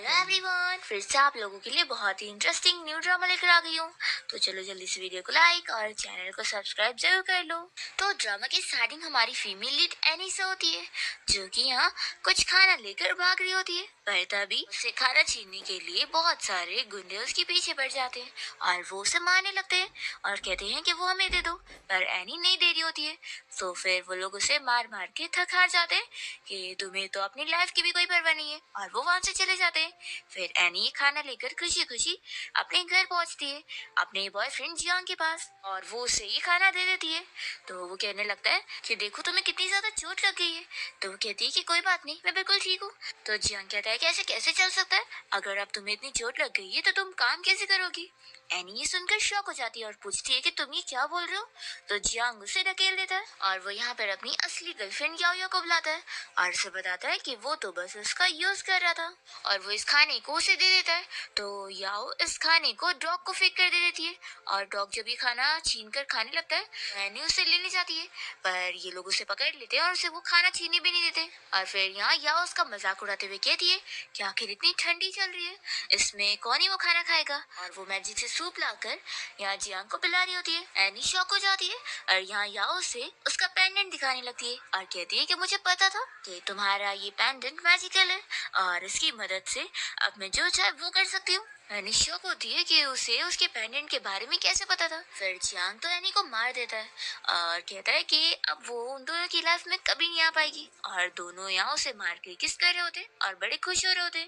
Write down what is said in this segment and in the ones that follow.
Hello everyone, फिर से आप लोगों के लिए बहुत ही इंटरेस्टिंग न्यू ड्रामा लेकर आ गई हूँ। तो चलो जल्दी से वीडियो को लाइक और चैनल को सब्सक्राइब जरूर कर लो। तो ड्रामा की स्टार्टिंग हमारी फीमेल लीड एनी से होती है, जो कि यहाँ कुछ खाना लेकर भाग रही होती है। पर तभी उसे खाना छीनने के लिए बहुत सारे गुंडे उसके पीछे पड़ जाते हैं और वो उसे मारने लगते हैं और कहते हैं कि वो हमें दे दो, पर एनी नहीं दे रही होती है। तो फिर वो लोग उसे मार मार के थक हार जाते हैं कि तुम्हें तो अपनी लाइफ की भी कोई परवाह नहीं है, और वो वहां से चले जाते हैं। फिर एनी खाना लेकर खुशी खुशी अपने घर पहुंचती है, अपने बॉयफ्रेंड जियांग के पास, और वो उसे ये खाना दे देती है। तो वो कहने लगता है कि देखो तुम्हें कितनी ज्यादा चोट लग गई है। तो वो कहती है कि कोई बात नहीं, मैं बिल्कुल ठीक हूँ। तो जियांग कहता है कि ऐसे कैसे चल सकता है, अगर अब तुम्हें इतनी चोट लग गई है तो तुम काम कैसे करोगी। एनी ये सुनकर शॉक हो जाती है और पूछती है कि तुम ये क्या बोल रहे हो। तो जियांग उसे ढकेल देता है और वो यहाँ पर अपनी असली गर्लफ्रेंड याओ याओ को बुलाता है और उसे बताता है कि वो तो बस उसका यूज कर रहा था, और वो इस खाने को उसे दे देता है। तो याओ इस खाने को डॉग को फेंक कर दे देती है, और डॉग जब ये खाना छीन कर खाने लगता है एनी उसे लेने जाती है, पर ये लोग उसे पकड़ लेते हैं और उसे वो खाना छीनने भी नहीं देते। और फिर यहाँ याओ उसका मजाक उड़ाते हुए कहती है कि आखिर इतनी ठंडी चल रही है, इसमें कौन ही वो खाना खाएगा, और वो मैजिक से सूप लाकर यहाँ जियांग को पिला रही होती है। एनी शॉक हो जाती है और यहाँ याओ से उसका पेंडेंट दिखाने लगती है और कहती है कि मुझे पता था कि तुम्हारा ये पेंडेंट मैजिकल है और इसकी मदद से अब मैं जो चाहे वो कर सकती हूँ। एनी शॉक होती है कि उसे उसके पेंडेंट के बारे में कैसे पता था। फिर जियांग तो एनी को मार देता है और कहता है कि अब वो उन दोनों की लाइफ में कभी नहीं आ पाएगी, और दोनों यहाँ उसे मार के किस कर रहे होते और बड़े खुश हो रहे होते।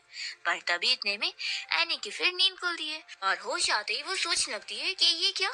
पर तभी इतने में एनी की फिर नींद खुलती है और होश आते ही वो सोचने लगती है कि ये क्या,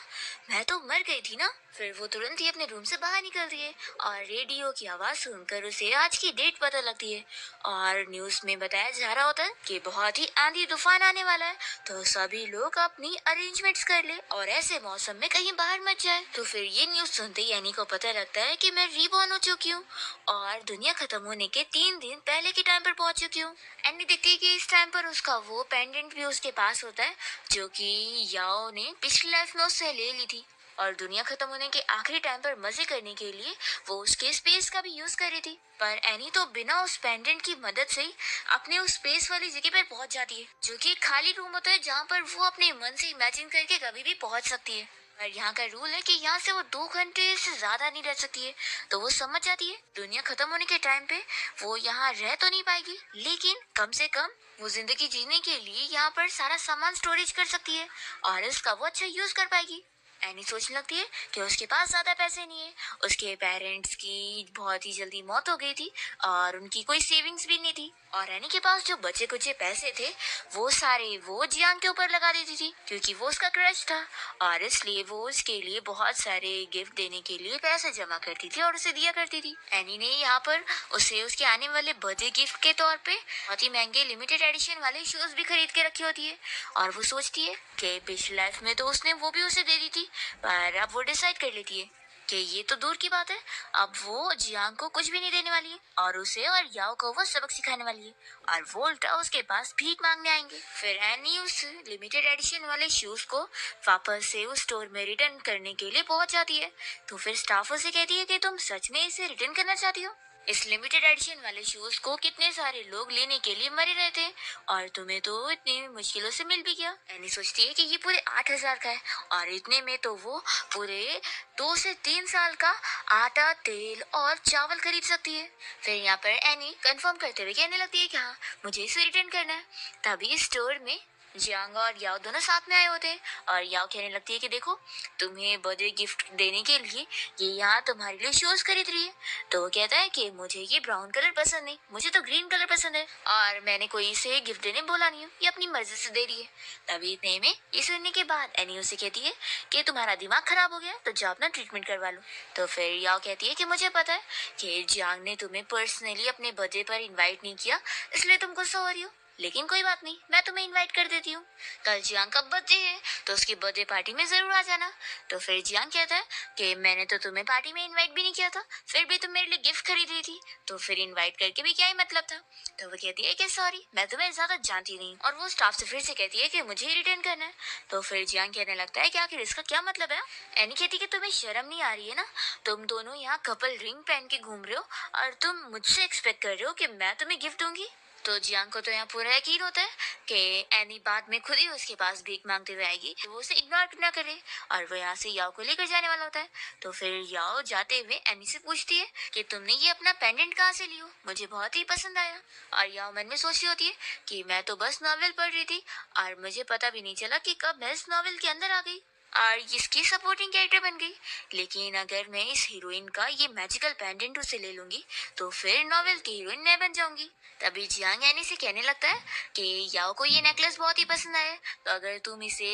मैं तो मर गई थी ना। फिर वो तुरंत ही अपने रूम से बाहर निकलती है और रेडियो की आवाज सुनकर उसे आज की डेट पता लगती है, और न्यूज में बताया जा रहा होता है कि बहुत ही आंधी तूफान आने वाला है, तो सभी लोग अपनी अरेंजमेंट्स कर ले और ऐसे मौसम में कहीं बाहर मत जाए। तो फिर ये न्यूज सुनते ही एनी को पता लगता है कि मैं रीबॉर्न हो चुकी हूँ और दुनिया खत्म होने के 3 दिन पहले के टाइम पर पहुंच चुकी हूँ। एनी देखती है कि इस टाइम पर उसका वो पेंडेंट भी उसके पास होता है, जो कि याओ ने पिछली लाइफ में उससे ले ली थी, और दुनिया खत्म होने के आखिरी टाइम पर मजे करने के लिए वो उसके स्पेस का भी यूज कर रही थी। पर एनी तो बिना उस पेंडेंट की मदद से ही अपने उस स्पेस वाली जगह पर पहुंच जाती है, जो कि एक खाली रूम होता है जहाँ पर वो अपने मन से इमेजिन करके कभी भी पहुंच सकती है। पर यहाँ का रूल है कि यहाँ से वो 2 घंटे से ज्यादा नहीं रह सकती है। तो वो समझ जाती है दुनिया खत्म होने के टाइम पे वो यहाँ रह तो नहीं पाएगी, लेकिन कम से कम वो जिंदगी जीने के लिए यहाँ पर सारा सामान स्टोरेज कर सकती है और इसका वो अच्छा यूज कर पाएगी। एनी सोचने लगती है कि उसके पास ज्यादा पैसे नहीं है, उसके पेरेंट्स की बहुत ही जल्दी मौत हो गई थी और उनकी कोई सेविंग्स भी नहीं थी, और एनी के पास जो बचे कुचे पैसे थे वो सारे वो जियांग के ऊपर लगा देती थी, क्योंकि वो उसका क्रश था, और इसलिए वो उसके लिए बहुत सारे गिफ्ट देने के लिए पैसे जमा करती थी और उसे दिया करती थी। एनी ने यहाँ पर उसे उसके आने वाले बर्थडे गिफ्ट के तौर पे बहुत ही महंगे लिमिटेड एडिशन वाले शूज भी खरीद के रखी होती है, और वो सोचती है कि पिछली लाइफ में तो उसने वो भी उसे दे दी थी, पर अब वो डिसाइड कर लेती है कि ये तो दूर की बात है, अब वो जियांग को कुछ भी नहीं देने वाली है और उसे और याओ को वो सबक सिखाने वाली है, और वो उल्टा उसके पास भीख मांगने आएंगे। फिर एनी उस लिमिटेड एडिशन वाले शूज को वापस से उस स्टोर में रिटर्न करने के लिए पहुंच जाती है। तो फिर स्टाफ उसे कहती है कि तुम सच में इसे रिटर्न करना चाहती हो, इस लिमिटेड एडिशन वाले शूज को कितने सारे लोग लेने के लिए मरे रहे थे और तुम्हें तो इतनी मुश्किलों से मिल भी गया। एनी सोचती है कि ये पूरे 8,000 का है, और इतने में तो वो पूरे 2 से 3 साल का आटा, तेल और चावल खरीद सकती है। फिर यहाँ पर एनी कंफर्म करते हुए कहने लगती है कि हाँ, मुझे इसे रिटर्न करना है। तभी स्टोर में जियांग और याओ दोनों साथ में आए होते हैं, और याओ कहने लगती है कि देखो, तुम्हें बर्थडे गिफ्ट देने के लिए ये यहाँ तुम्हारे लिए शूज खरीद रही है। तो वो कहता है कि मुझे ये ब्राउन कलर पसंद नहीं, मुझे तो ग्रीन कलर पसंद है, और मैंने कोई इसे गिफ्ट देने बोला नहीं हूँ, ये अपनी मर्जी से दे रही है। तभी इतने में ये सुनने के बाद एनी उसे कहती है कि तुम्हारा दिमाग खराब हो गया तो जाओ अपना ट्रीटमेंट करवा लो। तो फिर याओ कहती है कि मुझे पता है कि जियांग ने तुम्हें पर्सनली अपने बर्थडे पर इन्वाइट नहीं किया, इसलिए तुम गुस्सा हो रही हो, लेकिन कोई बात नहीं, मैं तुम्हें इनवाइट कर देती हूँ। कल जियांग का बर्थडे है तो उसकी बर्थडे पार्टी में जरूर आ जाना। तो फिर जियांग कहता है कि मैंने तो तुम्हें पार्टी में इनवाइट भी नहीं किया था, फिर भी तुम मेरे लिए गिफ्ट खरीद रही थी, तो फिर इनवाइट करके भी क्या ही मतलब था। तो वो कहती है कि सॉरी, मैं तुम्हें ज्यादा जानती नहीं, और वो स्टाफ से फिर से कहती है कि मुझे ही रिटर्न करना है। तो फिर जियांग कहने लगता है कि आखिर इसका क्या मतलब है। एनी कहती है कि तुम्हें शर्म नहीं आ रही है ना, तुम दोनों यहाँ कपल रिंग पहन के घूम रहे हो और तुम मुझसे एक्सपेक्ट कर रहे हो कि मैं तुम्हें गिफ्ट दूंगी। तो जियांग को तो यहाँ पूरा यकीन होता है कि एनी बाद में खुद ही उसके पास भीख मांगते हुए आएगी, वो उसे इग्नोर ना करे, और वो यहाँ से याओ को लेकर जाने वाला होता है। तो फिर याओ जाते हुए एनी से पूछती है कि तुमने ये अपना पेंडेंट कहाँ से लियो, मुझे बहुत ही पसंद आया। और याओ मन में सोच रही होती है कि मैं तो बस नॉवेल पढ़ रही थी और मुझे पता भी नहीं चला कि कब मैं इस नॉवेल के अंदर आ गई और इसकी सपोर्टिंग कैरेक्टर बन गई। लेकिन अगर मैं इस हीरोइन का ये मैजिकल पेंडेंट उसे ले लूंगी तो फिर नॉवेल की हीरोइन मैं बन जाऊंगी। तभी जियांग एनी से कहने लगता है कि याओ को ये नेकलेस बहुत ही पसंद आया, तो अगर तुम इसे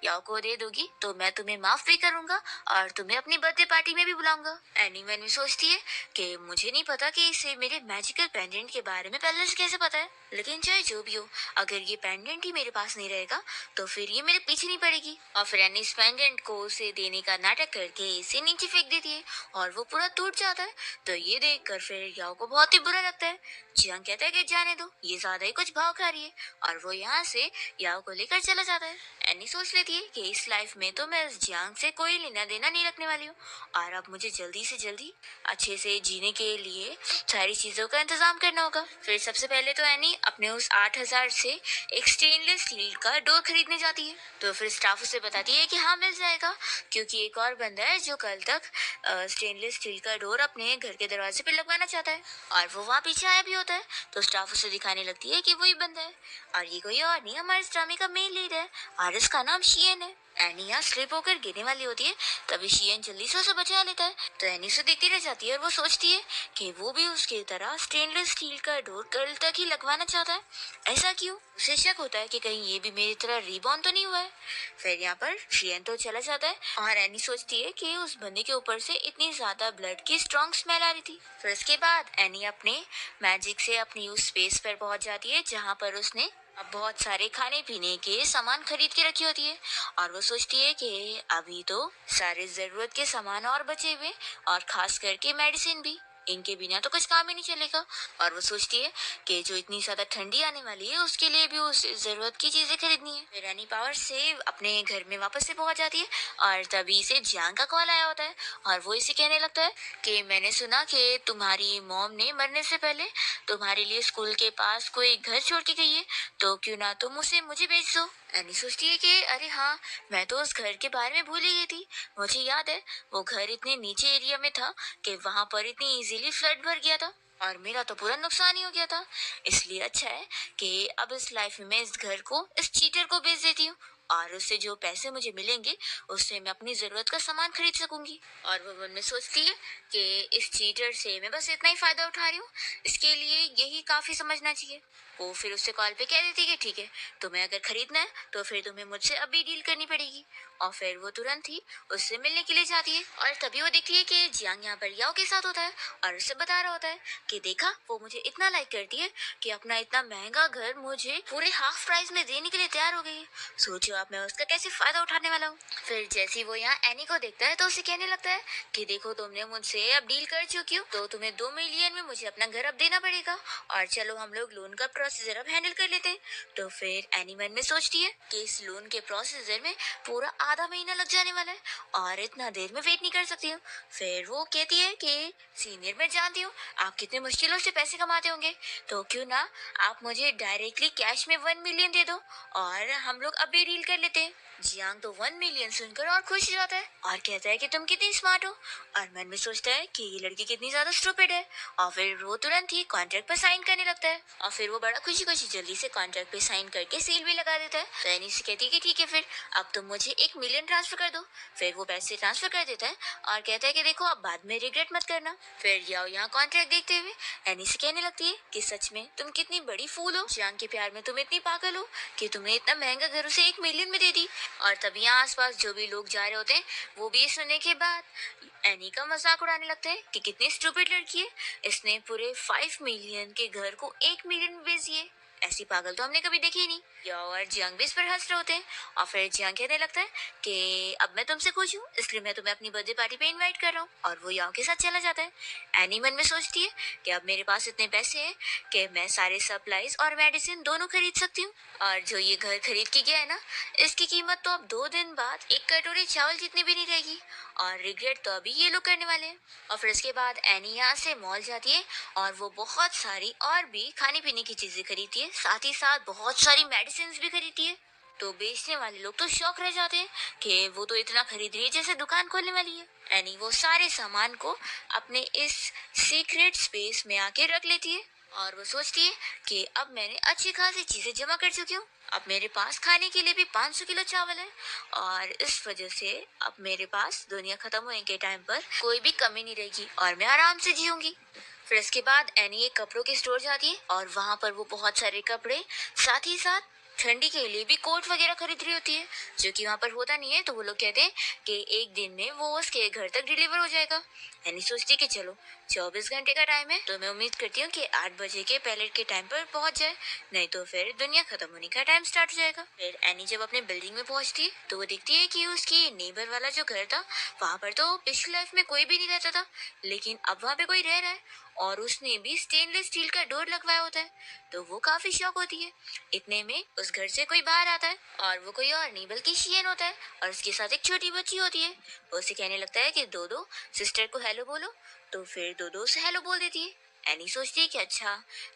याओ को दे दोगी तो मैं तुम्हें माफ भी करूंगा और तुम्हें अपनी बर्थडे पार्टी में भी बुलाऊंगा। एनी मन में सोचती है कि मुझे नहीं पता कि इसे मेरे मैजिकल पेंडेंट के बारे में पहले से कैसे पता है, लेकिन चाहे जो भी हो, अगर ये पेंडेंट ही मेरे पास नहीं रहेगा तो फिर ये मेरे पीछे नहीं पड़ेगी। और फिर एनी इस पेंडेंट को उसे देने का नाटक करके इसे नीचे फेंक देती है और वो पूरा टूट जाता है। तो ये देखकर फिर याओ को बहुत ही बुरा लगता है। जियांग कहता है कि जाने दो, ये ज्यादा ही कुछ भाव खा रही है, और वो यहाँ से याओ को लेकर चला जाता है। एनी सोच लेती है कि इस लाइफ में तो मैं इस जियांग से कोई लेना देना नहीं रखने वाली हूँ और अब मुझे जल्दी से जल्दी अच्छे से जीने के लिए सारी चीजों का इंतजाम करना होगा। फिर सबसे पहले तो एनी अपने उस 8,000 से एक स्टेनलेस स्टील का डोर खरीदने जाती है। तो फिर स्टाफ उसे बताती है कि हाँ मिल जाएगा, क्योंकि एक और बंदा है जो कल तक स्टेनलेस स्टील का डोर अपने घर के दरवाजे पे लगवाना चाहता है और वो वहाँ पीछे आया भी होता है। तो स्टाफ उसे दिखाने लगती है कि वही बंदा है और ये कोई और नहीं, हमारे इस ड्रामे का मेन लीड है और इसका नाम शियन है। एनी यहाँ स्लिप होकर गिरने वाली होती है, तभी शियन जल्दी से उसे बचा लेता है। तो एनी उसे देखती रह जाती है और वो सोचती है कि वो भी उसकी तरह स्टेनलेस स्टील का डोर कल तक ही लगवाना चाहता है। ऐसा क्यों? उसे शक होता है कि कहीं ये भी मेरी तरह रीबॉर्न तो नहीं हुआ है। फिर यहाँ पर शियन तो चला जाता है और एनी सोचती है कि उस बंदे के ऊपर से इतनी ज्यादा ब्लड की स्ट्रॉन्ग स्मेल आ रही थी। फिर उसके बाद एनी अपने मैजिक से अपनी उस स्पेस पर पहुंच जाती है जहाँ पर उसने अब बहुत सारे खाने पीने के सामान खरीद के रखी होती है और वो सोचती है कि अभी तो सारे जरूरत के सामान और बचे हुए और खास करके मेडिसिन भी, इनके बिना तो कुछ काम ही नहीं चलेगा। और वो सोचती है कि जो इतनी ज्यादा ठंडी आने वाली है उसके लिए भी उस जरूरत की चीजें खरीदनी है। फिर एनी पावर से अपने घर में वापस से पहुंच जाती है और तभी इसे जियांग का कॉल आया होता है और वो इसे कहने लगता है कि मैंने सुना कि तुम्हारी मॉम ने मरने से पहले तुम्हारे लिए स्कूल के पास कोई घर छोड़ के गई है, तो क्यों ना तुम उसे मुझे भेज दो। एनी सोचती है कि अरे हाँ, मैं तो उस घर के बारे में भूल ही गई थी। मुझे याद है वो घर इतने नीचे एरिया में था कि वहां पर इतनी इजीली फ्लड भर गया था और मेरा तो पूरा नुकसान ही हो गया था। इसलिए अच्छा है कि अब इस लाइफ में मैं इस घर को इस चीटर को बेच देती हूँ और उससे जो पैसे मुझे मिलेंगे उससे मैं अपनी जरूरत का सामान खरीद सकूंगी। और वो मन में सोचती है कि इस चीटर से मैं बस इतना ही फायदा उठा रही हूँ, इसके लिए यही काफी समझना चाहिए। वो फिर उससे कॉल पे कह देती है कि ठीक है, तुम्हें अगर खरीदना है तो फिर तुम्हें मुझसे अभी डील करनी पड़ेगी। और फिर वो तुरंत ही उससे मिलने के लिए जाती है और तभी वो देखती है कि जियांग यहाँ पर याओ के साथ होता है और उससे बता रहा होता है कि देखा, वो मुझे इतना लाइक करती है कि अपना इतना महंगा घर मुझे पूरे हाफ प्राइस में देने के लिए तैयार हो गई है। सोचो आप, मैं उसका कैसे फायदा उठाने वाला हूँ। फिर जैसे ही वो यहाँ एनी को देखता है तो उसे कहने लगता है कि देखो, तुमने मुझसे अब डील कर चुकी हो तो तुम्हें 2 मिलियन में मुझे अपना घर अब देना पड़ेगा और चलो हम लोग लोन का प्रोसीजर अब हैंडल कर लेते हैं। तो फिर एनी मन में सोचती है कि इस लोन के प्रोसीजर में पूरा आधा महीना लग जाने वाला है और इतना देर में वेट नहीं कर सकती हूँ। फिर वो कहती है कि सीनियर, मैं जानती हूँ आप कितने मुश्किलों से पैसे कमाते होंगे, तो क्यों ना आप मुझे डायरेक्टली कैश में 1 मिलियन दे दो और हम लोग अभी डील कर लेते हैं। जियांग तो 1 मिलियन सुनकर और खुश हो जाता है और कहता है कि तुम कितनी स्मार्ट हो, और मन में सोचता है कि ये लड़की कितनी ज्यादा स्टूपिड है। और फिर वो तुरंत ही कॉन्ट्रैक्ट पर साइन करने लगता है और फिर वो बड़ा खुशी खुशी जल्दी से कॉन्ट्रैक्ट पे साइन करके सील भी लगा देता है। तो एनी से कहती है कि ठीक है, फिर अब तुम मुझे 1 मिलियन ट्रांसफर कर दो। फिर वो पैसे ट्रांसफर कर देता है और कहता है कि देखो, अब बाद में रिग्रेट मत करना। फिर याओ यहाँ कॉन्ट्रैक्ट देखते हुए एनी से कहने लगती है कि सच में तुम कितनी बड़ी फूल हो, जियांग के प्यार में तुम इतनी पागल हो कि तुमने इतना महंगा घर उसे 1 मिलियन में दे दी। और तभी यहाँ आसपास जो भी लोग जा रहे होते हैं वो भी ये सुनने के बाद एनी का मजाक उड़ाने लगते हैं कि कितनी स्टूपिड लड़की है, इसने पूरे 5 मिलियन के घर को 1 मिलियन में बेच दिए। ऐसी पागल तो हमने कभी देखी ही नहीं। याओ और जियांग भी इस पर हंस रहे होते हैं और फिर जियांग कहने लगता है कि अब मैं तुमसे खुश हूँ, इसलिए मैं तुम्हें अपनी बर्थडे पार्टी पे इनवाइट कर रहा हूँ, और वो याओ के साथ चला जाता है। एनी मन में सोचती है कि अब मेरे पास इतने पैसे हैं कि मैं सारे सप्लाईज और मेडिसिन दोनों खरीद सकती हूँ, और जो ये घर खरीद के गया है ना, इसकी कीमत तो अब 2 दिन बाद एक कटोरी चावल जितनी भी नहीं रहेगी, और रिग्रेट तो अभी ये लोग करने वाले हैं। और फिर इसके बाद एनी यहाँ से मॉल जाती है और वो बहुत सारी और भी खाने पीने की चीजें खरीदती है, साथ ही साथ बहुत सारी मेडिसिन भी खरीदती है। तो बेचने वाले लोग तो शौक रह जाते हैं कि वो तो इतना खरीद रही है जैसे दुकान खोलने वाली है। एनी वो सारे सामान को अपने इस सीक्रेट स्पेस में आके रख लेती है और वो सोचती है कि अब मैंने अच्छी खासी चीजें जमा कर चुकी हूँ, अब मेरे पास खाने के लिए भी 500 किलो चावल है, और इस वजह से अब मेरे पास दुनिया खत्म होने के टाइम पर कोई भी कमी नहीं रहेगी और मैं आराम से जीऊंगी। फिर इसके बाद एनी एक कपड़ों के स्टोर जाती है और वहाँ पर वो बहुत सारे कपड़े, साथ ही साथ ठंडी के लिए भी कोट वगैरह खरीद रही होती है, जो कि वहाँ पर होता नहीं है। तो वो लोग कहते हैं कि एक दिन में वो उसके घर तक डिलीवर हो जाएगा। एनी सोचती है कि चलो 24 घंटे का टाइम है, तो मैं उम्मीद करती हूँ कि 8 बजे के पहले के टाइम पर पहुंच जाए, नहीं तो फिर दुनिया खत्म होने का टाइम स्टार्ट हो जाएगा। फिर एनी जब अपने बिल्डिंग में पहुंचती है तो वो देखती है कि उसकी नेबर वाला जो घर था वहाँ पर तो पिछली लाइफ में कोई भी नहीं रहता था, लेकिन अब वहाँ पे कोई रह रहा है और उसने भी स्टेनलेस स्टील का डोर लगवाया होता है। तो वो काफी शॉक होती है। इतने में उस घर से कोई बाहर आता है और वो कोई और नहीं बल्कि शियन होता है, और उसके साथ एक छोटी बच्ची होती है। वो उसे कहने लगता है कि दो दो सिस्टर को हेलो बोलो, तो फिर दो दो उसे हेलो बोल देती है। एनी सोचती है कि अच्छा,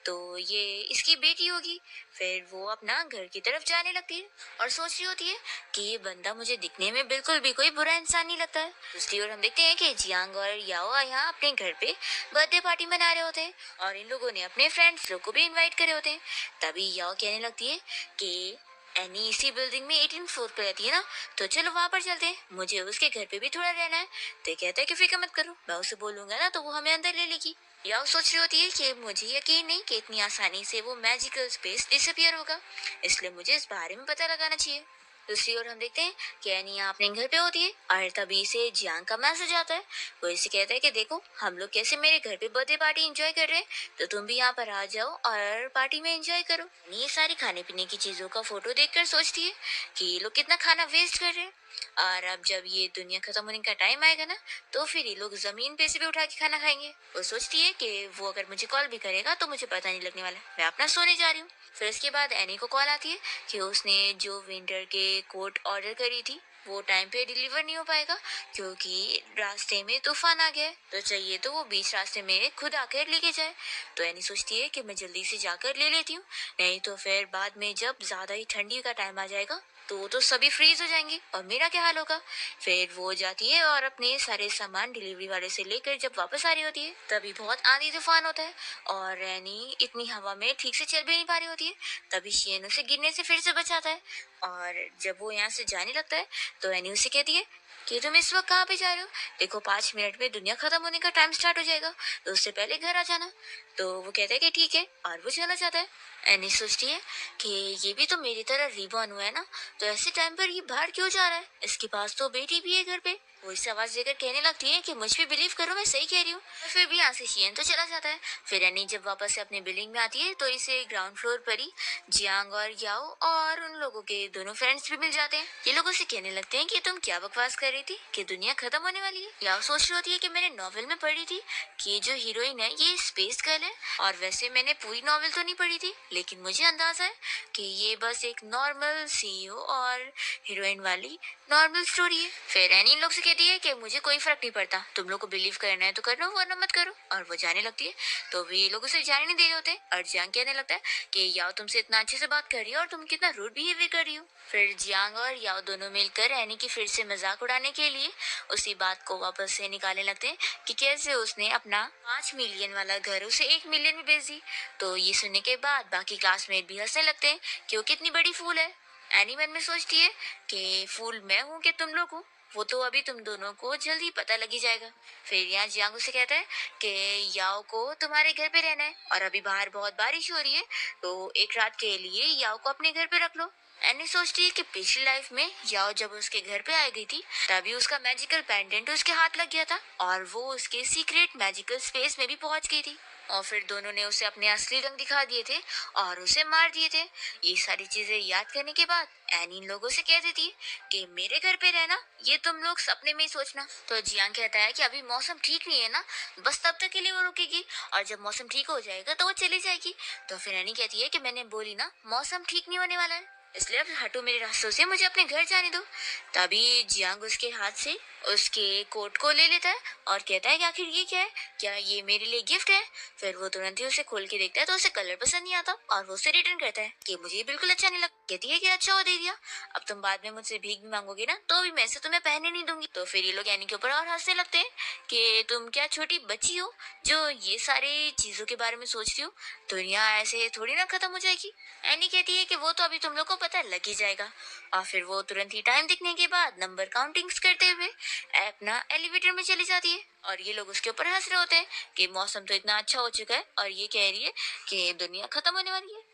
तो ये इसकी बेटी होगी। फिर वो अपना घर की तरफ जाने लगती है और सोच रही होती है कि ये बंदा मुझे दिखने में बिल्कुल भी कोई बुरा इंसान नहीं लगता है। दूसरी ओर हम देखते हैं कि जियांग और याओ यहाँ अपने घर पे बर्थडे पार्टी मना रहे होते हैं और इन लोगों ने अपने फ्रेंड्स लोग को भी इनवाइट करे होते हैं। तभी याओ कहने लगती है कि एनी इसी बिल्डिंग में 18 फ्लोर पे रहती है ना, तो चलो वहां पर चलते हैं, मुझे उसके घर पे भी थोड़ा रहना है। तो कहता है कि फिक्र मत करो, मैं उसे बोलूंगा ना तो वो हमें अंदर ले लेगी। याओ सोच रही होती है कि मुझे यकीन नहीं कि इतनी आसानी से वो मैजिकल स्पेस डिसअपियर होगा, इसलिए मुझे इस बारे में पता लगाना चाहिए। दूसरी ओर हम देखते हैं कि एनी यहाँ अपने घर पे होती है और तभी से जियांग का मैसेज आता है। वो इसे कहता है कि देखो हम लोग कैसे मेरे घर पे बर्थडे पार्टी एंजॉय कर रहे हैं, तो तुम भी यहाँ पर आ जाओ और पार्टी में एंजॉय करो। ये सारी खाने पीने की चीजों का फोटो देखकर सोचती है कि ये लोग कितना खाना वेस्ट कर रहे हैं, और अब जब ये दुनिया खत्म होने का टाइम आएगा ना, तो फिर ये लोग जमीन पे से भी उठा के खाना खाएंगे। वो सोचती है कि वो अगर मुझे कॉल भी करेगा तो मुझे पता नहीं लगने वाला, मैं अपना सोने जा रही हूँ। फिर इसके बाद एनी को कॉल आती है कि उसने जो विंटर के कोट ऑर्डर करी थी वो टाइम पे डिलीवर नहीं हो पाएगा क्योंकि रास्ते में तूफान आ गया है, तो चाहिए तो वो बीच रास्ते में खुद आकर लेके जाए। तो एनी सोचती है कि मैं जल्दी से जाकर ले लेती हूँ, नहीं तो फिर बाद में जब ज्यादा ही ठंडी का टाइम आ जाएगा तो सभी फ्रीज हो जाएंगे और मेरा क्या हाल होगा। फिर वो जाती है और अपने सारे सामान डिलीवरी वाले से लेकर जब वापस आ रही होती है तभी बहुत आंधी तूफान होता है और रैनी इतनी हवा में ठीक से चल भी नहीं पा रही होती है। तभी शियन उसे गिरने से फिर से बचाता है, और जब वो यहाँ से जाने लगता है तो एनी उसे कहती है कि तुम इस वक्त कहाँ पे जा रहे हो, देखो 5 मिनट में दुनिया खत्म होने का टाइम स्टार्ट हो जाएगा, तो उससे पहले घर आ जाना। तो वो कहता है कि ठीक है, और वो चला जाता है। एनी सोचती है कि ये भी तो मेरी तरह रिबॉर्न हुआ है ना, तो ऐसे टाइम पर ये बाहर क्यों जा रहा है, इसके पास तो बेटी भी है घर पे। वो इस आवाज देकर कहने लगती है कि मुझ पे बिलीव करो, मैं सही कह रही हूँ। फिर भी यहाँ से शियन तो चला जाता है। फिर एनी जब वापस से अपने बिल्डिंग में आती है तो इसे ग्राउंड फ्लोर पर ही जियांग और याओ और उन लोगों के दोनों फ्रेंड्स भी मिल जाते हैं। ये लोग उसे कहने लगते हैं कि तुम क्या बकवास कर रही थी कि दुनिया खत्म होने वाली है। याओ सोच रही होती है कि मैंने नॉवेल में पढ़ी थी कि जो हीरोइन है ये स्पेस गर्ल है, और वैसे मैंने पूरी नॉवेल तो नहीं पढ़ी थी, लेकिन मुझे अंदाजा है कि ये बस एक नॉर्मल सीईओ और हीरोइन वाली नॉर्मल स्टोरी है। फिर एनी इन लोग से कहती है कि मुझे कोई फर्क नहीं पड़ता, तुम लोग को बिलीव करना है तो करो वरना मत करो, और वो जाने लगती है। तो भी ये लोग उसे जाने नहीं दे रहे होते और जियांग कहने लगता है कि याओ तुमसे इतना अच्छे से बात कर रही है और तुम कितना रूड बिहेवियर कर रही हो। फिर जियांग और याओ दोनों मिलकर एनी की फिर से मजाक उड़ाने के लिए उसी बात को वापस से निकालने लगते हैं कि कैसे उसने अपना 5 मिलियन वाला घर उसे 1 मिलियन में बेच दी। तो ये सुनने के बाद बाकी क्लासमेट भी हंसने लगते हैं कि वो कितनी बड़ी फूल है। एनी मन में सोचती है कि फूल मैं हूँ कि तुम लोग हो, वो तो अभी तुम दोनों को जल्दी पता लगी जाएगा। फिर यहाँ जियांग उसे कहता है कि याओ को तुम्हारे घर पे रहना है और अभी बाहर बहुत बारिश हो रही है, तो एक रात के लिए याओ को अपने घर पे रख लो। एनी सोचती है कि पिछली लाइफ में याओ जब उसके घर पे आ गई थी तभी उसका मैजिकल पेंडेंट उसके हाथ लग गया था और वो उसके सीक्रेट मैजिकल स्पेस में भी पहुंच गई थी। और फिर दोनों ने उसे अपने असली रंग दिखा दिए थे और उसे मार दिए थे। ये सारी चीजें याद करने के बाद एनी इन लोगों से कह देती है कि मेरे घर पे रहना ये तुम लोग सपने में ही सोचना। तो जियांग कहता है कि अभी मौसम ठीक नहीं है ना, बस तब तक के लिए वो रुकेगी और जब मौसम ठीक हो जाएगा तो वो चली जाएगी। तो फिर एनी कहती है कि मैंने बोली ना मौसम ठीक नहीं होने वाला है, इसलिए अब हटो मेरे रास्तों से, मुझे अपने घर जाने दो। तभी जियांग उसके हाथ से उसके कोट को ले लेता है और कहता है कि आखिर ये क्या है, क्या ये मेरे लिए गिफ्ट है। फिर वो तुरंत ही उसे खोल के देखता है तो उसे कलर पसंद नहीं आता और वो उसे रिटर्न करता है कि मुझे ये बिल्कुल अच्छा नहीं लगा। कहती है कि अच्छा वो दे दिया, अब तुम बाद में मुझसे भीख भी मांगोगे ना तो भी मैं इसे तुम्हें पहनने नहीं दूंगी। तो फिर ये लोग एनी के ऊपर और हंसने लगते हैं कि तुम क्या छोटी बच्ची हो जो ये सारी चीजों के बारे में सोच रही हो, दुनिया ऐसे थोड़ी ना खत्म हो जाएगी। एनी कहती है कि वो तो अभी तुम लोग को पता लग ही जाएगा। और फिर वो तुरंत ही टाइम दिखने के बाद नंबर काउंटिंग्स करते हुए अपना एलिवेटर में चली जाती है और ये लोग उसके ऊपर हंस रहे होते हैं कि मौसम तो इतना अच्छा हो चुका है और ये कह रही है कि दुनिया खत्म होने वाली है।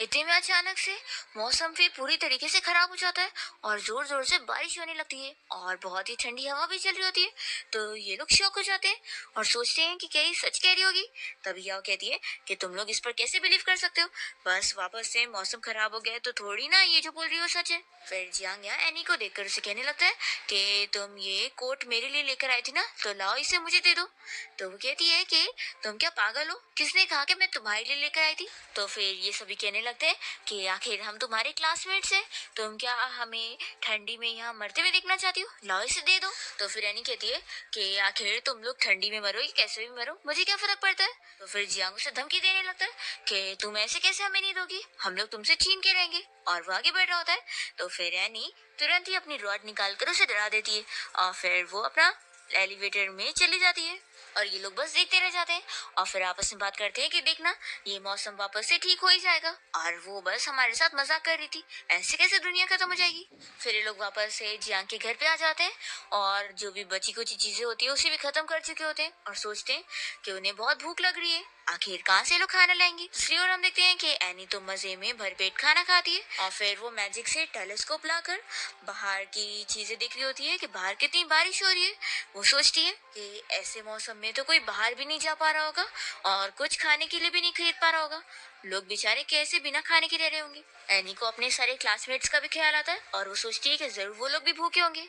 इतने में अचानक से मौसम फिर पूरी तरीके से खराब हो जाता है और जोर जोर से बारिश होने लगती है और बहुत ही ठंडी हवा भी चल रही होती है। तो ये लोग शॉक हो जाते हैं और सोचते हैं कि क्या ये सच कह रही होगी। तभी याओ कहती है कि तुम लोग इस पर कैसे बिलीव कर सकते हो, बस वापस से मौसम खराब हो गया है तो थोड़ी ना ये जो बोल रही हो सच है। फिर जियांग या एनी को देखकर उसे कहने लगता है कि तुम ये कोट मेरे लिए लेकर आई थी ना, तो लाओ इसे मुझे दे दो। तो वो कहती है कि तुम क्या पागल हो, किसने कहा कि मैं तुम्हारे लिए लेकर आई थी। तो फिर ये सभी कहने लगते हैं कि आखिर हम तुम्हारे क्लासमेट्स हैं, तुम क्या हमें ठंडी में यहाँ मरते हुए देखना चाहती हो, लाओ इसे दे दो। तो फिर एनी कहती है कि आखिर तुम लोग ठंडी में मरो या कैसे भी मरो मुझे क्या फर्क पड़ता है। तो फिर जियांग उसे धमकी देने लगता है कि तुम ऐसे कैसे हमें नहीं दोगी, हम लोग तुमसे छीन के रहेंगे। और वो आगे बढ़ रहा होता है तो फिर एनी तुरंत ही अपनी रॉड निकाल कर उसे डरा देती है और फिर वो अपना एलिवेटर में चली जाती है और ये लोग बस देखते रह जाते हैं और फिर आपस में बात करते हैं कि देखना ये मौसम वापस से ठीक हो ही जाएगा और वो बस हमारे साथ मजाक कर रही थी, ऐसे कैसे दुनिया खत्म हो जाएगी। फिर ये लोग वापस से जियांग के घर पे आ जाते हैं और जो भी बची कुछ चीजें होती है उसे भी खत्म कर चुके होते हैं और सोचते हैं कि उन्हें बहुत भूख लग रही है, आखिर कहाँ से लोग खाना लाएंगे। दूसरी ओर हम देखते हैं कि एनी तो मजे में भरपेट खाना खाती है और फिर वो मैजिक से टेलीस्कोप लाकर बाहर की चीजें देख रही होती है कि बाहर कितनी बारिश हो रही है। वो सोचती है कि ऐसे मौसम में तो कोई बाहर भी नहीं जा पा रहा होगा और कुछ खाने के लिए भी नहीं खरीद पा रहा होगा, लोग बेचारे कैसे बिना खाने के रह रहे होंगे। एनी को अपने सारे क्लासमेट्स का भी ख्याल आता है और वो सोचती है कि जरूर वो लोग भी भूखे होंगे।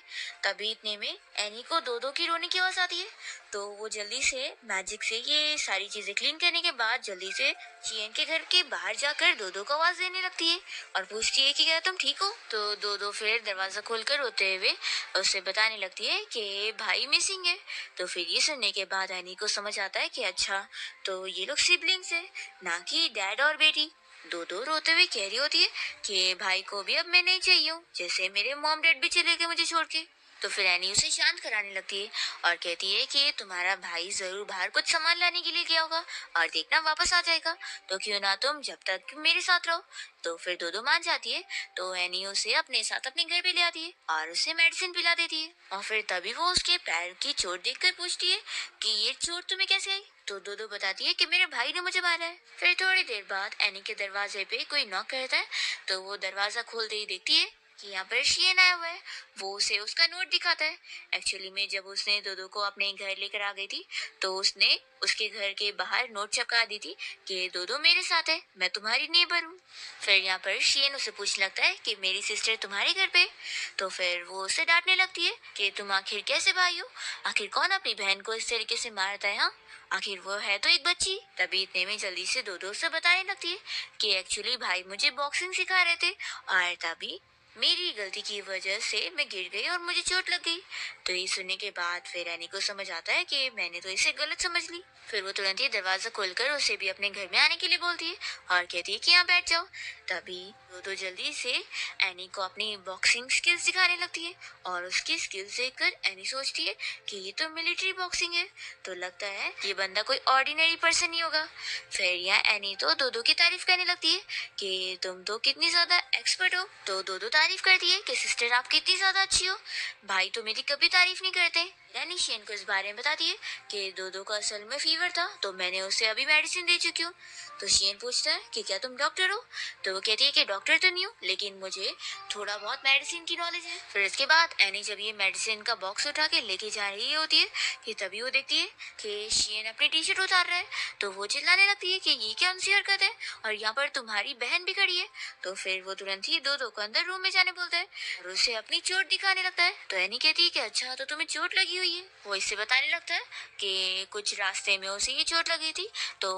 तभी इतने में एनी को दो दो की रोने की आवाज आती है तो वो जल्दी से मैजिक से ये सारी चीजें क्लीन करने के बाद जल्दी से चियन के घर के बाहर जाकर दो दो को आवाज देने लगती है और पूछती है कि क्या तुम ठीक हो। तो दो दो फिर दरवाजा खोलकर रोते हुए उसे बताने लगती है कि भाई मिसिंग है। तो फिर ये सुनने के बाद एनी को समझ आता है कि अच्छा तो ये लोग सिबलिंग्स है, ना कि डैड और बेटी। दो दो रोते हुए कह रही होती है कि भाई को भी अब मैं नहीं चाहिए हूँ, जैसे मेरे मॉम डैड भी चले गए मुझे छोड़ के। तो फिर एनी उसे शांत कराने लगती है और कहती है कि तुम्हारा भाई जरूर बाहर कुछ सामान लाने के लिए गया होगा और देखना वापस आ जाएगा, तो क्यों ना तुम जब तक मेरे साथ रहो। तो फिर दो दो मान जाती है तो एनी उसे अपने साथ अपने घर पे ले आती है और उसे मेडिसिन पिला देती है और फिर तभी वो उसके पैर की चोट देखकर पूछती है कि ये चोट तुम्हें कैसे आई। तो दो दो बताती है कि मेरे भाई ने मुझे मारा है। फिर थोड़ी देर बाद एनी के दरवाजे पे कोई नॉक करता है तो वो दरवाजा खोलते ही देखती है कि यहाँ पर शियन आया हुआ है। वो उसे उसका नोट दिखाता है। एक्चुअली में जब उसने दोदो को अपने घर लेकर आ गई थी तो उसने उसके घर के बाहर नोट चिपका दी थी कि दोदो मेरे साथ है, मैं तुम्हारी नेबर हूँ। फिर यहाँ पर शियन उसे पूछने लगता है कि मेरी सिस्टर तुम्हारे घर पे। तो फिर वो उसे डांटने लगती है कि तुम आखिर कैसे भाई हो, आखिर कौन अपनी बहन को इस तरीके से मारता है, हाँ आखिर वो है तो एक बच्ची। तभी इतने में जल्दी से दो से बताने लगती है कि एक्चुअली भाई मुझे बॉक्सिंग सिखा रहे थे और तभी मेरी गलती की वजह से मैं गिर गई और मुझे चोट लग गई। तो ये सुनने के बाद फिर एनी को समझ आता है कि मैंने तो इसे गलत समझ ली। फिर वो तुरंत ही दरवाजा खोलकर उसे भी अपने घर में आने के लिए बोलती है और कहती है कि यहाँ बैठ जाओ। तभी वो तो जल्दी से एनी को अपनी बॉक्सिंग स्किल्स दिखाने लगती है और उसकी स्किल्स देखकर एनी सोचती है कि ये तो मिलिट्री बॉक्सिंग है, तो लगता है ये बंदा कोई ऑर्डिनरी पर्सन नहीं होगा। फिर यहाँ एनी तो दो की तारीफ करने लगती है कि तुम तो कितनी ज्यादा एक्सपर्ट हो। तो दो तारीफ करती है कि सिस्टर आप कितनी ज्यादा अच्छी हो, भाई तो मेरी कभी तारीफ नहीं करते। यानी शियन को इस बारे में बताती है कि दो को असल में फीवर था, तो मैंने उसे अभी मेडिसिन दे चुकी हूँ। तो शियन पूछता है कि क्या तुम डॉक्टर हो? तो वो कहती है कि डॉक्टर तो नहीं हूँ, लेकिन मुझे थोड़ा बहुत मेडिसिन की नॉलेज है। फिर इसके बाद एनी जब ये मेडिसिन का बॉक्स उठा के लेके जा रही होती है कि तभी वो देखती है कि शियन अपनी टी शर्ट उतार रहा है। तो वो चिल्लाने लगती है कि ये क्या सी हरकत है, और यहाँ पर तुम्हारी बहन भी खड़ी है। तो फिर वो तुरंत ही दो को अंदर रूम में जाने बोलता है और उसे अपनी चोट दिखाने लगता है। तो एनी कहती है कि अच्छा तो तुम्हें चोट लगी हुई है। वो इससे बताने लगता है कि कुछ रास्ते में उसे ये चोट लगी थी, तो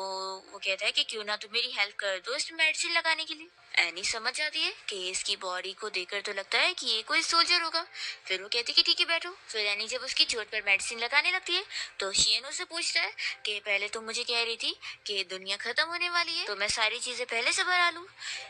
वो कहता है कि क्यों ना तुम मेरी हेल्प कर दो इसमें मेडिसिन लगाने के लिए। एनी समझ जाती है कि इसकी बॉडी को देखकर तो लगता है कि ये कोई सोल्जर होगा। फिर वो कहती है कि ठीक है बैठो। फिर एनी जब उसकी चोट पर मेडिसिन लगाने लगती है तो शियन उससे पूछता है कि पहले तुम मुझे कह रही थी कि दुनिया खत्म होने वाली है, तो मैं सारी चीजें पहले से भरा लूं।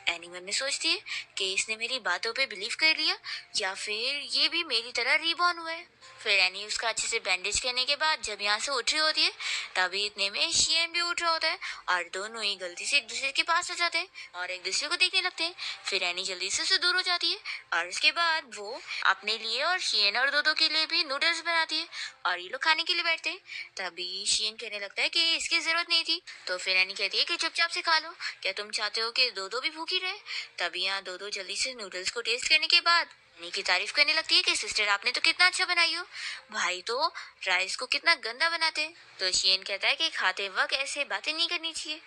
एनी मन में सोचती है कि इसने मेरी बातों पे बिलीव कर लिया या फिर ये भी मेरी तरह रीबॉर्न हुआ है। फिर एनी उसका अच्छे से बैंडेज करने के बाद जब यहाँ से उठ रही होती है तभी इतने में शियन भी उठ रहा होता है और दोनों ही गलती से एक दूसरे के पास आ जाते हैं और एक दूसरे को देखने लगते हैं। फिर एनी जल्दी से उससे दूर हो जाती है और उसके बाद वो अपने लिए और शियन और दो के लिए भी नूडल्स बनाती है और ये लोग खाने के लिए बैठते हैं। तभी शियन कहने लगता है कि इसकी जरूरत नहीं थी। तो फिर एनी कहती है कि चुपचाप से खा लो, क्या तुम चाहते हो कि दो भी भूखी रहे? तभी यहाँ दो जल्दी से नूडल्स को टेस्ट करने के बाद एनी की तारीफ करने लगती है कि सिस्टर आपने तो कितना अच्छा बनाई हो, भाई तो राइस को कितना गंदा बनाते हैं। तो शियन कहता है कि खाते वक्त ऐसे बातें नहीं करनी चाहिए।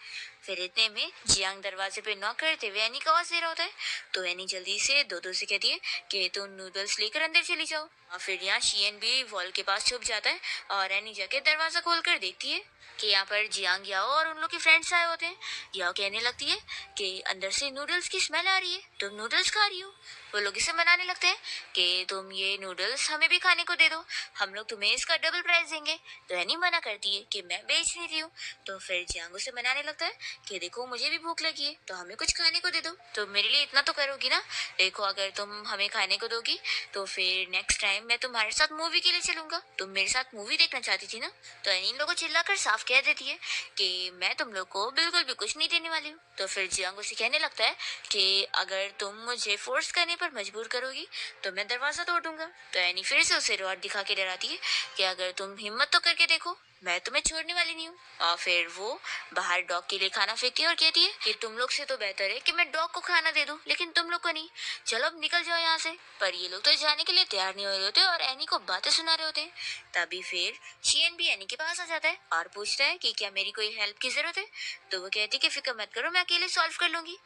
फिर इतने में जियांग दरवाजे पे नॉक करते हुए एनी का आवाज दे रहा होता है। तो एनी जल्दी से दो से कहती है कि तुम नूडल्स लेकर अंदर चली जाओ। और फिर यहाँ शियन भी वॉल के पास छुप जाता है और एनी जाके दरवाजा खोलकर देखती है कि यहाँ पर जियांग याओ और उन लोग के फ्रेंड्स आए होते हैं। याओ कहने लगती है कि अंदर से नूडल्स की स्मेल आ रही है, तुम नूडल्स खा रही हो। वो लोग इसे मनाने लगते हैं कि तुम ये नूडल्स हमें भी खाने को दे दो, हम लोग तुम्हें इसका डबल प्राइस देंगे। तो एनी मना करती है कि मैं बेच नहीं रही हूँ। तो फिर जियांग उसे मनाने लगता है कि देखो मुझे भी भूख लगी है, तो हमें कुछ खाने को दे दो, तो मेरे लिए इतना तो करोगी ना। देखो अगर तुम हमें खाने को दोगी तो फिर नेक्स्ट टाइम मैं तुम्हारे साथ मूवी के लिए चलूंगा, तुम मेरे साथ मूवी देखना चाहती थी ना। तो एनी इन लोगों को चिल्लाकर साफ कह देती है कि मैं तुम लोग को बिल्कुल भी कुछ नहीं देने वाली हूँ। तो फिर जियांग उसे कहने लगता है कि अगर तुम मुझे फोर्स करने पर मजबूर करोगी तो मैं दरवाजा तोड़ दूंगा। तो एनी फिर से उसे रॉड दिखा के डराती है कि अगर तुम हिम्मत तो करके देखो, मैं तुम्हें छोड़ने वाली नहीं हूँ। और फिर वो बाहर डॉग के लिए खाना फेंकती है और कहती है कि तुम लोग से तो बेहतर है कि मैं डॉग को खाना दे दूं, लेकिन तुम लोग को नहीं, चलो अब निकल जाओ यहाँ से। पर ये लोग तो जाने के लिए तैयार नहीं हो रहे होते और एनी को बातें सुना रहे होते हैं। तभी फिर शियन भी एनी के पास आ जाता है और पूछता है कि क्या मेरी कोई हेल्प की जरूरत है। तो वो कहती है कि फिक्र मत करो, मैं अकेले सॉल्व कर लूंगी।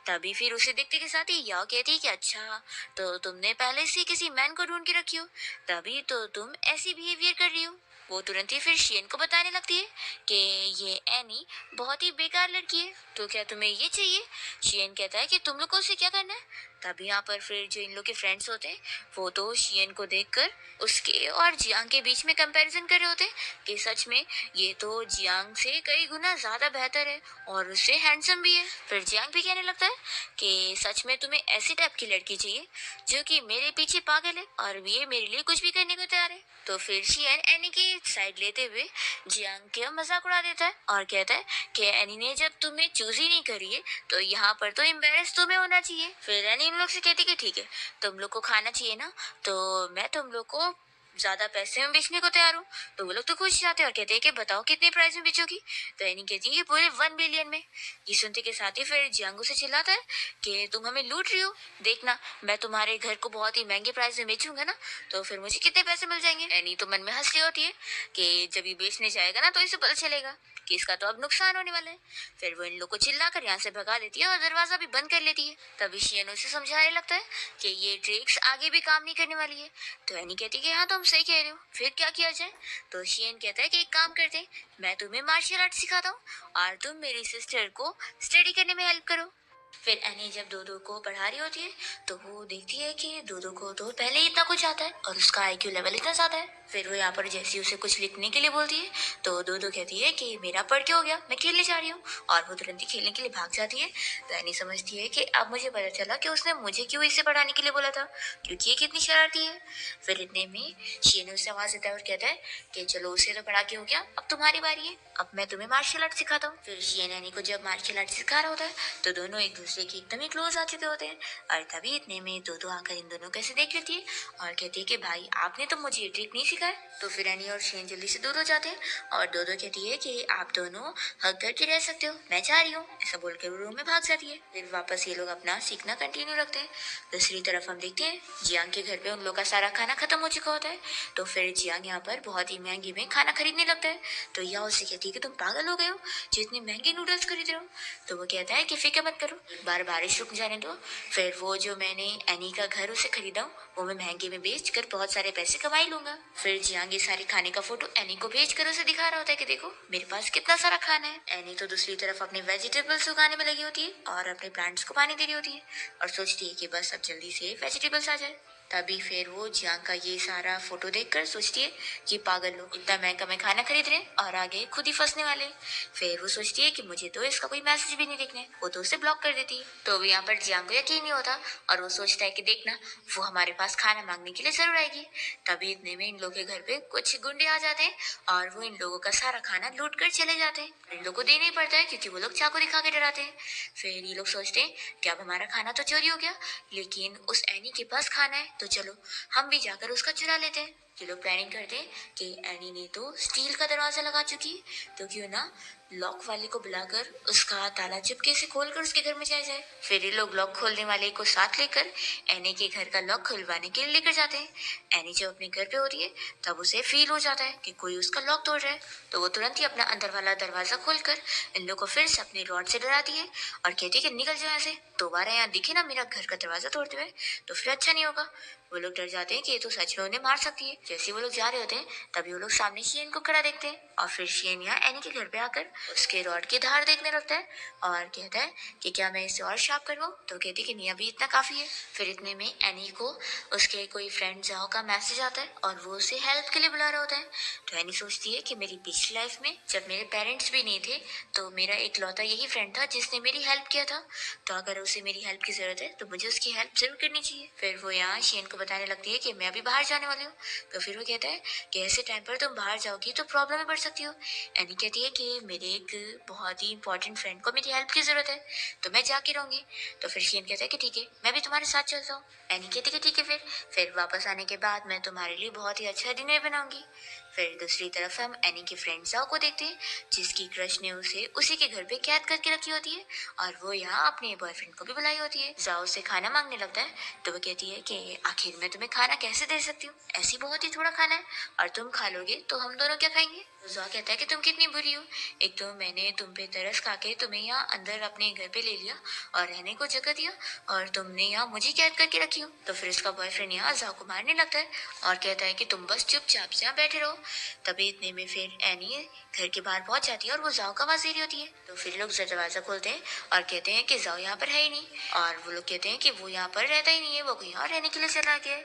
तभी फिर उसे देखते के साथ ही याओ कहती है कि अच्छा तो तुमने पहले से किसी मैन को ढूंढ के रखी हो, तभी तो तुम ऐसी बिहेवियर कर रही हो। वो तुरंत ही फिर शियन को बताने लगती है कि ये एनी बहुत ही बेकार लड़की है, तो क्या तुम्हें ये चाहिए? शियन कहता है कि तुम लोग को उसे क्या करना है। तभी यहाँ पर फिर जो इन लोग के फ्रेंड्स होते हैं वो तो शियन को देखकर उसके और जियांग के बीच में कंपैरिजन कर रहे होते हैं कि सच में ये तो जियांग से कई गुना ज्यादा बेहतर है और उससे हैंडसम भी है। फिर जियांग भी कहने लगता है कि सच में तुम्हें ऐसी टाइप की लड़की चाहिए जो कि मेरे पीछे पागल है और ये मेरे लिए कुछ भी करने को तैयार है। तो फिर शियन एनी की साइड लेते हुए जियांग का मजाक उड़ा देता है और कहता है कि एनी ने जब तुम्हें चूज ही नहीं करी है तो यहाँ पर तो एम्बेरस तुम्हें होना चाहिए। फिर एनी इन लोग से कहती कि ठीक है तुम लोग को खाना चाहिए ना, तो मैं तुम लोग को ज्यादा पैसे में बेचने को तैयार हूँ। तो वो लोग तो खुश जाते हैं और कहते हैं कि बताओ कितने प्राइस में बेचोगी। तो एनी कहती है कि पूरे 1 बिलियन में। ये सुनते के साथ ही फिर जियांगो से चिल्लाता है कि तुम हमें लूट रही हो, देखना मैं तुम्हारे घर को बहुत ही महंगे प्राइस में बेचूंगा ना, तो फिर मुझे कितने पैसे मिल जाएंगे। एनी तो मन में हंस रही होती है कि जब ये बेचने जाएगा ना तो इसे पता चलेगा कि इसका तो अब नुकसान होने वाला है। फिर वो इन लोग को चिल्लाकर यहाँ से भगा देती है और दरवाजा भी बंद कर लेती है। तभी शियन उसे समझाने लगता है कि ये ट्रिक्स आगे भी काम नहीं करने वाली है। तो एनी कहती है कि हाँ तुम सही कह रहे हो, फिर क्या किया जाए। तो शियन कहता है कि एक काम करते हैं, मैं तुम्हें मार्शल आर्ट सिखाता हूँ और तुम मेरी सिस्टर को स्टडी करने में हेल्प करो। फिर एनी जब दो को पढ़ा रही होती है तो वो देखती है कि दो को तो पहले ही इतना कुछ आता है और उसका आईक्यू लेवल इतना ज्यादा है। फिर वो यहाँ पर जैसे उसे कुछ लिखने के लिए बोलती है तो दो कहती है कि मेरा पढ़ के हो गया, मैं खेलने जा रही हूँ, और वो तुरंत ही खेलने के लिए भाग जाती है। तो एनी समझती है कि अब मुझे पता चला कि उसने मुझे क्यों इसे पढ़ाने के लिए बोला था, क्योंकि ये कितनी शरारती है। फिर इतने में शियन उसे आवाज देता है और कहता है कि चलो उसे तो पढ़ा के हो गया, अब तुम्हारी बारी है, अब मैं तुम्हें मार्शल आर्ट सिखाता हूँ। फिर शियन एनी को जब मार्शल आर्ट सिखा रहा होता है तो दोनों एक दूसरे के एकदम ही क्लोज आ चुके होते हैं। और तभी इतने में दो दो आकर इन दोनों कैसे देख लेती है और कहती है कि भाई आपने तो मुझे ये ट्रिक नहीं सिखाया। तो फिर एनी और शेन जल्दी से दूर हो जाते हैं और दो दो कहती है कि आप दोनों हक करके रह सकते हो, मैं जा रही हूँ, ऐसा बोलकर वो रूम में भाग जाती है। फिर वापस ये लोग अपना सीखना कंटिन्यू रखते हैं। दूसरी तरफ हम देखते हैं जियांग के घर पे उन लोग का सारा खाना खत्म हो चुका होता है। तो फिर जियांग यहाँ पर बहुत ही महंगी में खाना खरीदने लगता है। तो यह उससे कहती है कि तुम पागल हो गए हो जो इतने महंगे नूडल्स खरीद रहे हो। तो वो कहता है कि फिक्र मत करो, एक बार बारिश रुक जाने दो, फिर वो जो मैंने एनी का घर उसे खरीदा हूँ वो मैं महंगे में बेच कर बहुत सारे पैसे कमा ही लूंगा। फिर जियांग ये सारे खाने का फोटो एनी को भेज कर उसे दिखा रहा होता है कि देखो मेरे पास कितना सारा खाना है। एनी तो दूसरी तरफ अपने वेजिटेबल्स उगाने में लगी होती है और अपने प्लांट्स को पानी दे रही होती है और सोचती है कि बस अब जल्दी से वेजिटेबल्स आ जाए। तभी फिर वो जियांग का ये सारा फोटो देखकर सोचती है कि पागल लोग इतना महंगा में खाना खरीद रहे हैं और आगे खुद ही फंसने वाले हैं। फिर वो सोचती है कि मुझे तो इसका कोई मैसेज भी नहीं देखने, वो तो उसे ब्लॉक कर देती है। तो भी यहाँ पर जियांग को यकीन नहीं होता और वो सोचता है कि देखना वो हमारे पास खाना मांगने के लिए जरूर आएगी। तभी इतने में इन लोग के घर पे कुछ गुंडे आ जाते हैं और वो इन लोगों का सारा खाना लूट कर चले जाते हैं। इन लोग को देना ही पड़ता है क्योंकि वो लोग चाकू दिखा के डराते हैं। फिर ये लोग सोचते हैं कि अब हमारा खाना तो चोरी हो गया, लेकिन उस एनी के पास खाना है, तो चलो हम भी जाकर उसका चुरा लेते हैं। ये लोग प्लानिंग करते हैं कि एनी ने तो स्टील का दरवाजा लगा चुकी है, तो क्यों ना लॉक वाले को बुलाकर उसका ताला चुपके से खोलकर उसके घर में जाया जाए। फिर ये लोग लॉक खोलने वाले को साथ लेकर एनी के घर का लॉक खुलवाने के लिए लेकर जाते हैं। एनी जब अपने घर पे होती है तब उसे फील हो जाता है कि कोई उसका लॉक तोड़ रहा है। तो वो तुरंत ही अपना अंदर वाला दरवाजा खोलकर इन लोग को फिर से अपने रॉड से डराती है और कहती है कि निकल जाओ यहाँ से, दोबारा यहाँ दिखे ना मेरा घर का दरवाजा तोड़ते हुए तो फिर अच्छा नहीं होगा। वो लोग डर जाते हैं कि ये तो सच में उन्हें मार सकती है। जैसे वो लोग जा रहे होते हैं तभी वो लोग सामने शियन को खड़ा देखते हैं और फिर शियन यहाँ एनी के घर पे आकर उसके रॉड की धार देखने लगता है और कहता है कि क्या मैं इसे और शार्प करवाऊं। तो कहती है कि नहीं अभी इतना काफी है। फिर इतने में एनी को उसके कोई फ्रेंड जाओ का मैसेज आता है और वो उसे हेल्प के लिए बुला रहा होता है। तो एनी सोचती है कि मेरी पिछली लाइफ में जब मेरे पेरेंट्स भी नहीं थे तो मेरा इकलौता यही फ्रेंड था जिसने मेरी हेल्प किया था, तो अगर उसे मेरी हेल्प की जरूरत है तो मुझे उसकी हेल्प जरूर करनी चाहिए। फिर वो यहाँ शियन को बताने लगती है कि मैं अभी बाहर जाने वाली हूँ। तो फिर वो कहता है कि ऐसे टाइम पर तुम बाहर जाओगी तो प्रॉब्लम में पड़ सकती हो। एनी कहती है कि मेरे एक बहुत ही इंपॉर्टेंट फ्रेंड को मेरी हेल्प की जरूरत है तो मैं जाके रहूंगी। तो फिर शियन कहता है कि ठीक है मैं भी तुम्हारे साथ चलता हूँ। एनी कहती है कि ठीक है। फिर वापस आने के बाद मैं तुम्हारे लिए बहुत ही अच्छा डिनर बनाऊंगी। फिर दूसरी तरफ हम एनी के फ्रेंड जाओ को देखते हैं जिसकी क्रश ने उसे उसी के घर पे कैद करके रखी होती है और वो यहाँ अपने बॉयफ्रेंड को भी बुलाई होती है। जाओ से खाना मांगने लगता है तो वो कहती है कि आखिर मैं तुम्हें खाना कैसे दे सकती हूँ, ऐसी बहुत ही थोड़ा खाना है और तुम खा लोगे तो हम दोनों क्या खाएंगे। तो जाओ कहता है कि तुम कितनी बुरी हो, एक तो मैंने तुम पे तरस खा के तुम्हें यहाँ अंदर अपने घर पे ले लिया और रहने को जगह दिया और तुमने यहाँ मुझे कैद करके रखी हो। तो फिर उसका बॉयफ्रेंड यहाँ जाओ को मारने लगता है और कहता है कि तुम बस चुपचाप यहाँ बैठे रहो। तभी इतने में फिर एनी घर के बाहर पहुंच जाती है और वो जाओ का आवाज दे रही होती है। तो फिर लोग दरवाजा खोलते हैं और कहते हैं कि जाओ यहाँ पर है ही नहीं और वो लोग कहते हैं कि वो यहाँ पर रहता ही नहीं है, वो कहीं और रहने के लिए चला गया है।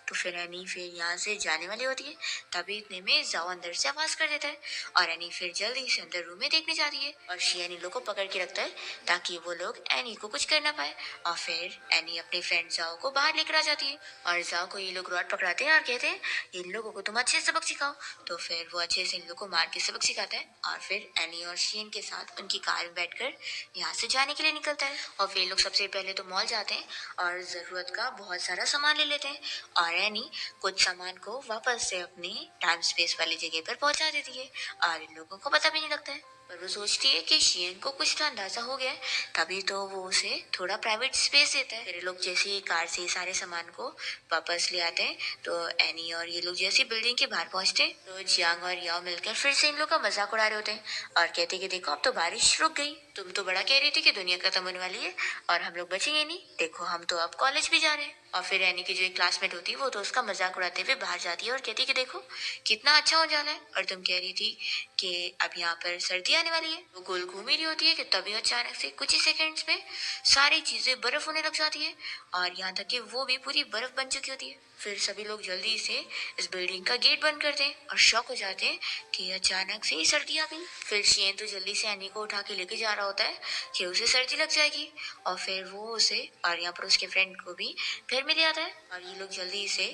तो फिर एनी फिर यहाँ से जाने वाली होती है तभी इतने में जाओ अंदर से आवाज कर देता है और एनी फिर जल्दी से अंदर रूम में देखने जाती है और शियन इन लोग को पकड़ के रखता है ताकि वो लोग एनी को कुछ कर ना पाए। और फिर एनी अपने फ्रेंड जाओ को बाहर लेकर आ जाती है और जाओ को ये लोग रॉड पकड़ाते हैं और कहते हैं इन लोगों को तुम अच्छे सबक सिखाओ। तो फिर वो अच्छे से इन लोग को मार के सबक सिखाता है और फिर एनी और शियन के साथ उनकी कार में बैठकर यहाँ से जाने के लिए निकलता है। और फिर लोग सबसे पहले तो मॉल जाते हैं और जरूरत का बहुत सारा सामान ले लेते हैं और एनी कुछ सामान को वापस से अपनी टाइम स्पेस वाली जगह पर पहुंचा देती है और इन लोगों को पता भी नहीं लगता है। पर वो सोचती है कि शियन को कुछ तो अंदाजा हो गया है तभी तो वो उसे थोड़ा प्राइवेट स्पेस देता है। फिर लोग जैसे ही कार से सारे सामान को वापस ले आते हैं तो एनी और ये लोग जैसे बिल्डिंग के बाहर पहुंचते हैं तो जियांग और याओ मिलकर फिर से इन लोग का मजाक उड़ा रहे होते हैं और कहते कि देखो अब तो बारिश रुक गई, तुम तो बड़ा कह रही थी कि दुनिया खत्म होने वाली है और हम लोग बचेंगे नहीं, देखो हम तो अब कॉलेज भी जा रहे हैं। और फिर एनी की जो एक क्लासमेट होती है वो तो उसका मजाक उड़ाते हुए बाहर जाती है और कहती है कि देखो कितना अच्छा हो जाला है और तुम कह रही थी कि अब यहाँ पर सर्दी आने वाली है। वो गोल घूम ही रही होती है कि तभी अचानक से कुछ ही सेकंड्स में सारी चीजें बर्फ होने लग जाती है और यहाँ तक कि वो भी पूरी बर्फ बन चुकी होती है। फिर सभी लोग जल्दी से इस बिल्डिंग का गेट बंद करते हैं और शॉक हो जाते हैं कि अचानक से ही सर्दी आ गई। फिर शियन तो जल्दी से एनी को उठा के लेके जा रहा होता है कि उसे सर्दी लग जाएगी और फिर वो उसे और यहाँ पर उसके फ्रेंड को भी घर में ले आता है और ये लोग जल्दी से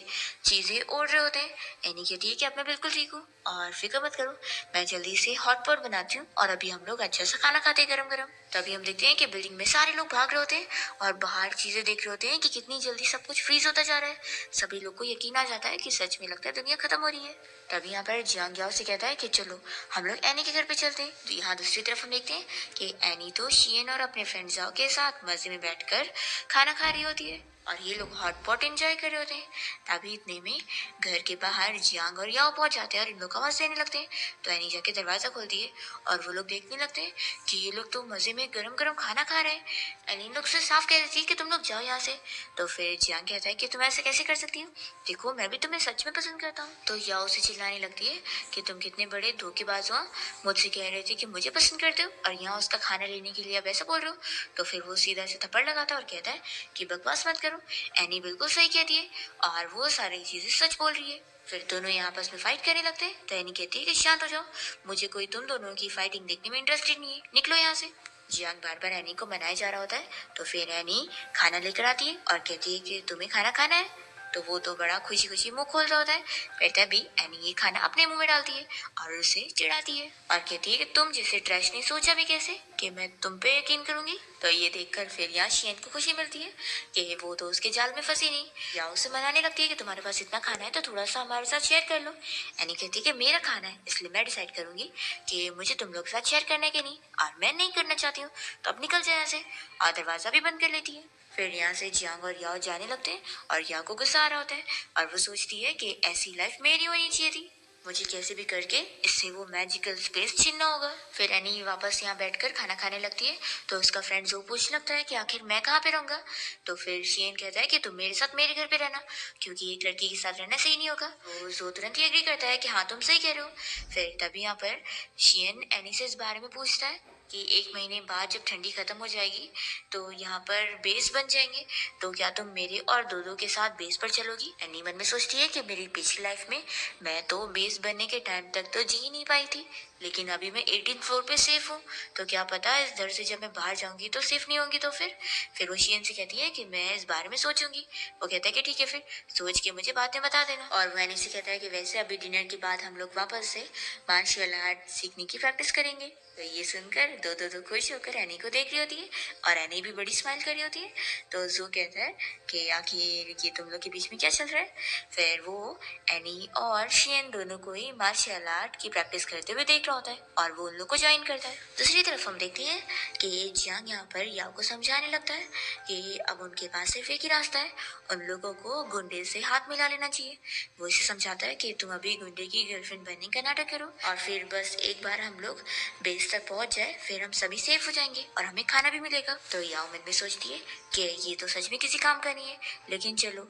चीजें ओढ़ रहे होते हैं। एनी कहती है कि अब मैं बिल्कुल ठीक हूँ और फिक्र मत करो, मैं जल्दी से हॉट पॉट बनाती हूँ और अभी हम लोग अच्छा सा खाना खाते हैं गरम गरम। तभी हम देखते हैं कि बिल्डिंग में सारे लोग भाग रहे होते हैं और बाहर चीजें देख रहे होते हैं कि कितनी जल्दी सब कुछ फ्रीज होता जा रहा है। सभी लोग को यकीन आ जाता है कि सच में लगता है दुनिया खत्म हो रही है। तभी यहाँ पर जियांग याओ से कहता है कि चलो हम लोग एनी के घर पे चलते हैं। तो यहाँ दूसरी तरफ हम देखते हैं कि एनी तो शियन और अपने फ्रेंड जाओ के साथ मजे में बैठकर खाना खा रही होती है और ये लोग हॉट पॉट एंजॉय कर रहे होते हैं। तभी इतने में घर के बाहर जियांग और याओ पहुंच जाते हैं और इन लोग आवाज देने लगते हैं। तो एनी जाके दरवाजा खोलती है और वो लोग देखने लगते हैं कि ये लोग तो मजे में गरम गरम खाना खा रहे हैं। एनी इन लोग से साफ कह देती है कि तुम लोग जाओ यहाँ से। तो फिर जियांग कहता है कि तुम ऐसे कैसे कर सकती हो, देखो मैं भी तुम्हें सच में पसंद करता हूँ। तो याओ से चिल्लाने लगती है कि तुम कितने बड़े धोखेबाज हो, मुझसे कह रहे थे कि मुझे पसंद करते हो और यहाँ उसका खाना लेने के लिए अब ऐसा बोल रहे हो। तो फिर वो सीधा से थप्पड़ लगाता है और कहता है कि बकवास मत करो, एनी बिल्कुल सही कहती है और वो सारी चीजें सच बोल रही है। फिर दोनों यहाँ आपस में फाइट करने लगते हैं। तो एनी कहती है कि शांत हो जाओ, मुझे कोई तुम दोनों की फाइटिंग देखने में इंटरेस्टेड नहीं है, निकलो यहाँ से। जियांग बार बार एनी को मनाया जा रहा होता है। तो फिर एनी खाना लेकर आती है और कहती है कि तुम्हें खाना खाना है। तो वो तो बड़ा खुशी खुशी मुंह खोल रहा होता है। फिर तभी एनी ये खाना अपने मुंह में डालती है और उसे चिढ़ाती है और कहती है कि तुम जैसे ट्रैश ने सोचा भी कैसे कि मैं तुम पे यकीन करूंगी। तो ये देखकर फिर यहाँ शियन को खुशी मिलती है कि वो तो उसके जाल में फंसी नहीं। या उसे मनाने लगती है कि तुम्हारे पास इतना खाना है तो थोड़ा सा हमारे साथ शेयर कर लो। एनी कहती है कि मेरा खाना है इसलिए मैं डिसाइड करूंगी कि मुझे तुम लोग के साथ शेयर करना है कि नहीं, और मैं नहीं करना चाहती हूँ तो अब निकल जाए यहाँ से। और दरवाजा भी बंद कर लेती है। फिर यहाँ से जियांग और याओ जाने लगते हैं और याओ को गुस्सा आ रहा होता है और वो सोचती है कि ऐसी लाइफ मेरी होनी चाहिए थी, मुझे कैसे भी करके इससे वो मैजिकल स्पेस छीनना होगा। फिर एनी वापस यहाँ बैठकर खाना खाने लगती है। तो उसका फ्रेंड जो पूछने लगता है कि आखिर मैं कहाँ पे रहूंगा। तो फिर शियन कहता है कि तुम मेरे साथ मेरे घर पे रहना, क्योंकि एक लड़की के साथ रहना सही नहीं होगा। तो जो तुरंत ही एग्री करता है कि हाँ तुम सही कह रहे हो। फिर तभी यहाँ पर शियन एनी से इस बारे में पूछता है कि 1 महीने बाद जब ठंडी खत्म हो जाएगी तो यहाँ पर बेस बन जाएंगे, तो क्या तुम मेरे और दो के साथ बेस पर चलोगी। एनी मन में सोचती है कि मेरी पिछली लाइफ में मैं तो बेस बनने के टाइम तक तो जी ही नहीं पाई थी, लेकिन अभी मैं 18th फ्लोर पे सेफ हूँ, तो क्या पता इस डर से जब मैं बाहर जाऊंगी तो सेफ नहीं होंगी। तो फिर वो शियन से कहती है कि मैं इस बारे में सोचूंगी। वो कहता है कि ठीक है, फिर सोच के मुझे बातें बता देना। और वो एनी से कहता है कि वैसे अभी डिनर के बाद हम लोग वापस से मार्शल आर्ट सीखने की प्रैक्टिस करेंगे। तो ये सुनकर दो खुश होकर एनी को देख रही होती है और एनी भी बड़ी स्माइल कर रही होती है। तो जो कहता है कि आखिर ये तुम लोग के बीच में क्या चल रहा है। फिर वो एनी और शियन दोनों को ही मार्शल आर्ट की प्रैक्टिस करते हुए देख रहा होता है और वो उन लोग को ज्वाइन करता है। दूसरी तरफ हम देखते हैं कि जियांग यहाँ पर याओ को समझाने लगता है कि अब उनके पास सिर्फ एक ही रास्ता है, उन लोगों को गुंडे से हाथ मिला लेना चाहिए। वो इसे समझाता है कि तुम अभी गुंडे की गर्लफ्रेंड बनने का नाटक करो और फिर बस एक बार हम लोग बेस तक पहुंच जाए फिर हम सभी सेफ हो जाएंगे और हमें खाना भी मिलेगा। तो याओ मन में सोचती है कि ये तो सच में किसी काम का नहीं है, लेकिन चलो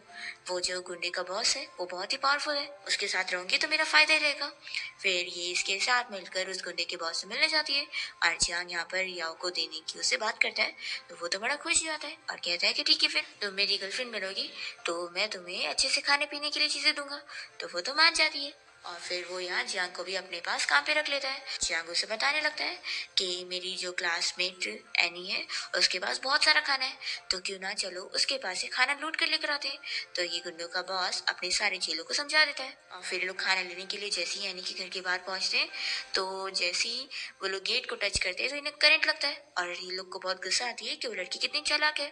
वो जो गुंडे का बॉस है वो बहुत ही पावरफुल है, उसके साथ रहूंगी तो मेरा फायदा ही रहेगा। फिर ये इसके साथ मिलकर उस गुंडे के बॉस से मिलने जाती है और जियांग यहाँ पर याओ को देने की उससे बात करता है। तो वो तो बड़ा खुश हो जाता है और कहता है कि ठीक है, फिर तुम मेरी गर्लफ्रेंड बनोगी तो मैं तुम्हें अच्छे से खाने पीने के लिए चीजें दूंगा। तो वो तो मान जाती है और फिर वो यहाँ जियांग को भी अपने पास काम पे रख लेता है। जियांग उसे बताने लगता है कि मेरी जो क्लासमेट एनी है उसके पास बहुत सारा खाना है, तो क्यों ना चलो उसके पास से खाना लूट कर लेकर आते हैं। तो ये गुंडों का बॉस अपने सारे चेलों को समझा देता है और फिर लोग खाना लेने के लिए जैसे ही एनी के घर के बाहर पहुंचते हैं तो जैसे ही वो लोग गेट को टच करते हैं तो इन्हें करंट लगता है और ये लोग को बहुत गुस्सा आती है कि वो लड़की कितनी चालाक है।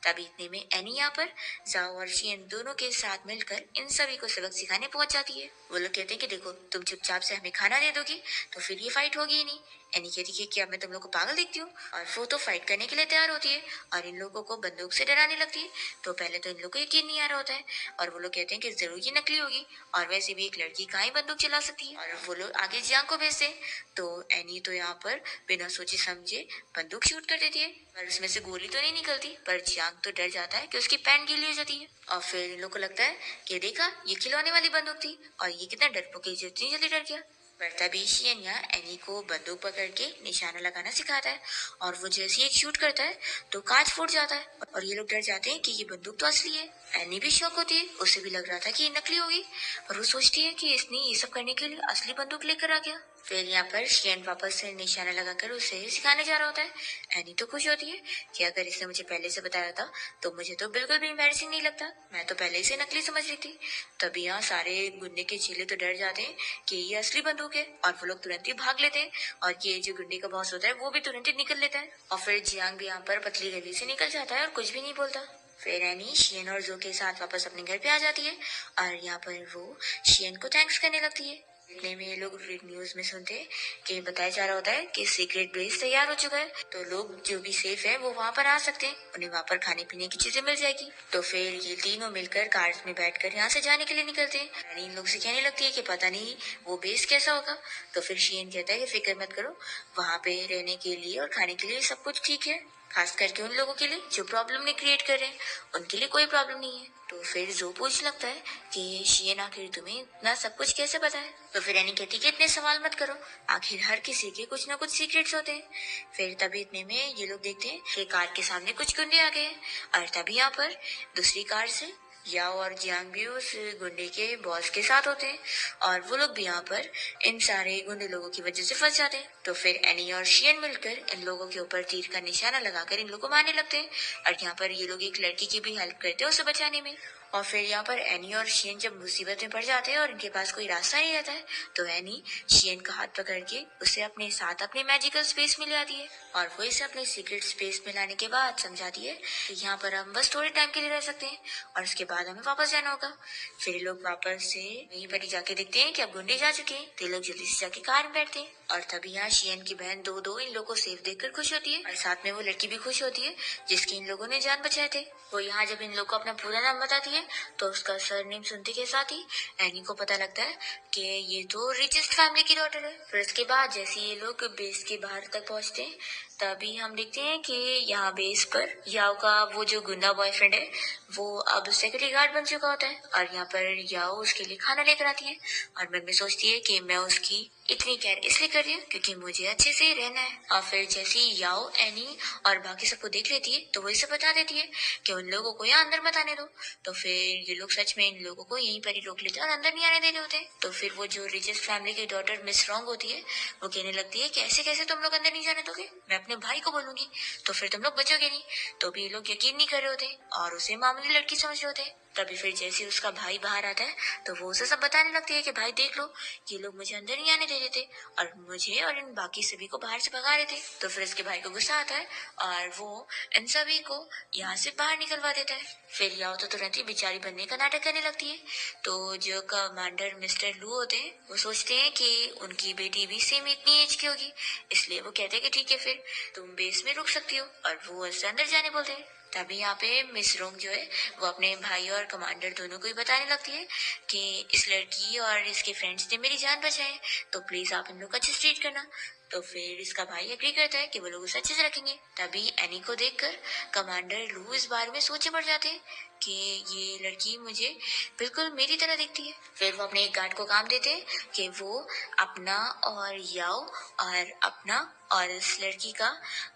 तभी इतने में एनी यहाँ पर जाओ और शियन दोनों के साथ मिलकर इन सभी को सबक सिखाने पहुंच जाती है। वो लोग कहते हैं कि देखो तुम चुपचाप से हमें खाना दे दोगी तो फिर ये फाइट होगी ही नहीं। एनी कहती है कि क्या मैं तुम लोग को पागल दिखती हूँ, और वो तो फाइट करने के लिए तैयार होती है और इन लोगों को बंदूक से डराने लगती है। तो पहले तो इन लोगों को यकीन नहीं आ रहा होता है और वो लोग कहते हैं कि जरूर ये नकली होगी और वैसे भी एक लड़की कहाँ ही बंदूक चला सकती है। और वो लोग आगे जियांग को भेजते हैं। तो एनी तो यहाँ पर बिना सोचे समझे बंदूक शूट कर देती है पर उसमें से गोली तो नहीं निकलती, पर जियांग तो डर जाता है कि उसकी पैंट गीली हो जाती है। और फिर इन लोग को लगता है कि देखा ये खिलौने वाली बंदूक थी और ये कितना डरपोक है जो इतनी जल्दी डर गया। पर तभी शियन यहाँ एनी को बंदूक पकड़ के निशाना लगाना सिखाता है और वो जैसे ही एक शूट करता है तो कांच फूट जाता है और ये लोग डर जाते हैं कि ये बंदूक तो असली है। एनी भी शौक होती है, उसे भी लग रहा था कि ये नकली होगी, पर वो सोचती है कि इसने ये सब करने के लिए असली बंदूक लेकर आ गया। फिर यहाँ पर शियन वापस से निशाना लगाकर उसे सिखाने जा रहा होता है। एनी तो खुश होती है कि अगर इसने मुझे पहले से बताया था तो मुझे तो बिल्कुल भी एम्बैरेसिंग नहीं लगता, मैं तो पहले से नकली समझ रही थी। तभी यहाँ सारे गुंडे के चेले तो डर जाते हैं कि ये असली बंदूक है और वो लोग तुरंत ही भाग लेते हैं और ये जो गुंडे का बॉस होता है वो भी तुरंत ही निकल लेता है और फिर जियांग भी यहाँ पर पतली गली से निकल जाता है और कुछ भी नहीं बोलता। फिर एनी शियन और जो के साथ वापस अपने घर पे आ जाती है और यहाँ पर वो शियन को थैंक्स करने लगती है। इतने में ये लोग न्यूज में सुनते हैं कि बताया जा रहा होता है कि सीक्रेट बेस तैयार हो चुका है, तो लोग जो भी सेफ है वो वहाँ पर आ सकते हैं, उन्हें वहाँ पर खाने पीने की चीजें मिल जाएगी। तो फिर ये तीनों मिलकर कार में बैठकर यहाँ से जाने के लिए निकलते हैं। रानी इन लोग से कहने लगती है कि पता नहीं वो बेस कैसा होगा। तो फिर शियन कहता है कि फिक्र मत करो, वहाँ पे रहने के लिए और खाने के लिए सब कुछ ठीक है, खास करके उन लोगों के लिए जो प्रॉब्लम ने क्रिएट कर रहे हैं, उनके लिए कोई प्रॉब्लम नहीं है। तो फिर जो पूछ लगता है कि शियन आखिर तुम्हें इतना सब कुछ कैसे पता है। तो फिर एनी कहती कि इतने सवाल मत करो, आखिर हर किसी के कुछ ना कुछ सीक्रेट्स होते हैं। फिर तभी इतने में ये लोग देखते हैं कि कार के सामने कुछ गुंडे आ गए हैं और तभी यहाँ पर दूसरी कार से याओ और जियांग भी उस गुंडे के बॉस के साथ होते हैं और वो लोग भी यहाँ पर इन सारे गुंडे लोगों की वजह से फंस जाते हैं। तो फिर एनी और शियन मिलकर इन लोगों के ऊपर तीर का निशाना लगाकर इन लोगों को मारने लगते हैं और यहाँ पर ये लोग एक लड़की की भी हेल्प करते हैं उसे बचाने में। और फिर यहाँ पर एनी और शियन जब मुसीबत में पड़ जाते हैं और इनके पास कोई रास्ता नहीं रहता है तो एनी शियन का हाथ पकड़ के उसे अपने साथ अपने मैजिकल स्पेस में ले आती है और वो इसे अपने सीक्रेट स्पेस में लाने के बाद समझाती है कि यहाँ पर हम बस थोड़े टाइम के लिए रह सकते हैं और उसके बाद हमें वापस जाना होगा। फिर लोग वापस से वहीं पर ही जाके देखते हैं कि अब गुंडे जा चुके हैं, तो लोग जल्दी से जाके कार में बैठते हैं और तभी यहाँ शियन की बहन दो दो इन लोगों को सेफ देखकर खुश होती है और साथ में वो लड़की भी खुश होती है जिसकी इन लोगों ने जान बचाए थे। वो यहाँ जब इन लोग को अपना पूरा नाम बताती है तो उसका सरनेम सुनते के साथ ही एनी को पता लगता है कि ये तो रिचेस्ट फैमिली की डॉटर है। फिर उसके बाद जैसे ये लोग बेस के बाहर तक पहुंचते हैं तभी हम देखते हैं कि यहाँ बेस पर याओ का वो जो गुंडा बॉयफ्रेंड है वो अब सिक्योरिटी गार्ड बन चुका होता है और यहाँ पर याओ उसके लिए खाना लेकर आती है और मन में सोचती है कि मैं उसकी इतनी केयर इसलिए कर रही हूँ क्योंकि मुझे अच्छे से रहना है। और फिर जैसे ही याओ एनी और बाकी सबको देख लेती है तो वो इसे बता देती है कि उन लोगों को यहाँ अंदर मत आने दो। तो फिर ये लोग सच में इन लोगों को यहीं पर ही रोक लेते हैं और अंदर नहीं आने दे रहे होते। तो फिर वो जो रिचेस्ट फैमिली की डॉटर मिस रॉन्ग होती है वो कहने लगती है कि ऐसे कैसे तुम लोग अंदर नहीं जाने दोगे, मैं अपने भाई को बोलूंगी तो फिर तुम लोग बचोगे नहीं। तो भी ये लोग यकीन नहीं कर रहे होते और उसे मामूली लड़की समझ रहे होते। तभी फिर जैसे उसका भाई बाहर आता है तो वो उसे सब बताने लगती है कि भाई देख लो ये लोग मुझे अंदर नहीं आने दे रहे थे और मुझे और इन बाकी सभी को बाहर से भगा रहे थे। तो फिर उसके भाई को गुस्सा आता है और वो इन सभी को यहाँ से बाहर निकलवा देता है। फिर याओ तो तुरंत ही बेचारी बनने का नाटक करने लगती है। तो जो कमांडर मिस्टर लू होते हैं वो सोचते हैं कि उनकी बेटी भी सेम इतनी एज की होगी, इसलिए वो कहते हैं कि ठीक है फिर तुम बेस में रुक सकती हो और वो उससे अंदर जाने बोलते हैं। तभी यहाँ पे मिस रोंग जो है वो अपने भाई और कमांडर दोनों को ही बताने लगती है कि इस लड़की और इसके फ्रेंड्स ने मेरी जान बचाई तो प्लीज आप इन लोग को अच्छे से ट्रीट करना। तो फिर इसका भाई एग्री करता है कि वो लोग उसे अच्छे से रखेंगे। तभी एनी को देखकर कमांडर लू इस बारे में सोचे पड़ जाते हैं कि ये लड़की मुझे बिल्कुल मेरी तरह दिखती है। फिर वो अपने एक गार्ड को काम देते हैं कि वो अपना और याओ और अपना और इस लड़की का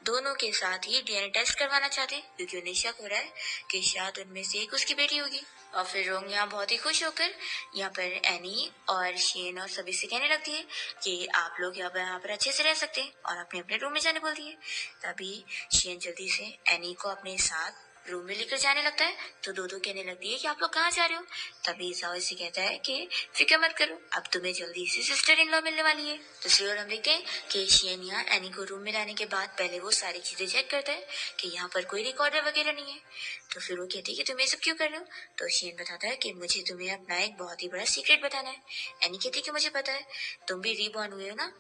दोनों के साथ ही डीएनए टेस्ट करवाना चाहते हैं क्योंकि उन्हें शक हो रहा है कि शायद उनमें से एक उसकी बेटी होगी। और फिर रोंग यहाँ बहुत ही खुश होकर यहाँ पर एनी और शेन और सभी से कहने लगती है कि आप लोग यहाँ पर अच्छे से रह सकते हैं और अपने अपने रूम में जाने बोलती है। तभी शेन जल्दी से एनी को अपने साथ रूम में लेकर जाने लगता है तो दो कहने लगती है कि आप लोग कहाँ जा रहे हो। तभी जाओ से कहता है कि फिक्र मत करो, अब तुम्हें जल्दी से सिस्टर इन लॉ मिलने वाली है। दूसरी ओर हम देखते हैं कि शियन यहाँ एनी को रूम में लाने के बाद पहले वो सारी चीजें चेक करता है कि यहाँ पर कोई रिकॉर्डर वगैरह नहीं है। तो फिर वो कहती है कि तुम ये सब क्यों कर रहे हो। तो शियन बताता है कि मुझे तुम्हें अपना एक बहुत ही बड़ा सीक्रेट बताना है। एनी कहती है कि मुझे पता है, तुम भी रीबॉर्न हुए हो ना।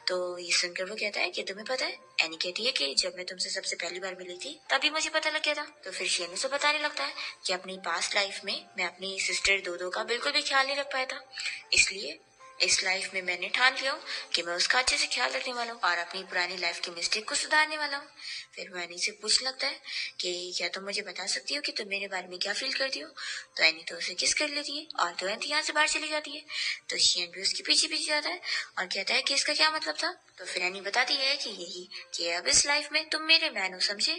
तो ये सुनकर वो कहता है कि तुम्हें पता है। एनी कहती है कि जब मैं तुमसे सबसे पहली बार मिली थी तभी मुझे पता लग गया था। तो फिर शियन उसे बताने लगता है कि अपनी पास्ट लाइफ में मैं अपनी सिस्टर दो का बिल्कुल भी ख्याल नहीं रख पाया था, इसलिए इस लाइफ में मैंने ठान लिया कि मैं उसका अच्छे से ख्याल रखने वाला हूँ और अपनी पुरानी लाइफ की मिस्टेक को सुधारने वाला हूँ। फिर वो एनी से पूछने लगता है कि क्या तुम मुझे बता सकती हो कि तुम मेरे बारे में क्या फील करती हो। तो एनी तो उसे किस कर लेती है और तुरंत यहाँ से बाहर चली जाती है। तो शियन भी उसके पीछे पीछे जाता है और कहता है कि इसका क्या मतलब था। तो फिर एनी बताती है कि यही कि अब इस लाइफ में तुम मेरे मैन हो, समझे।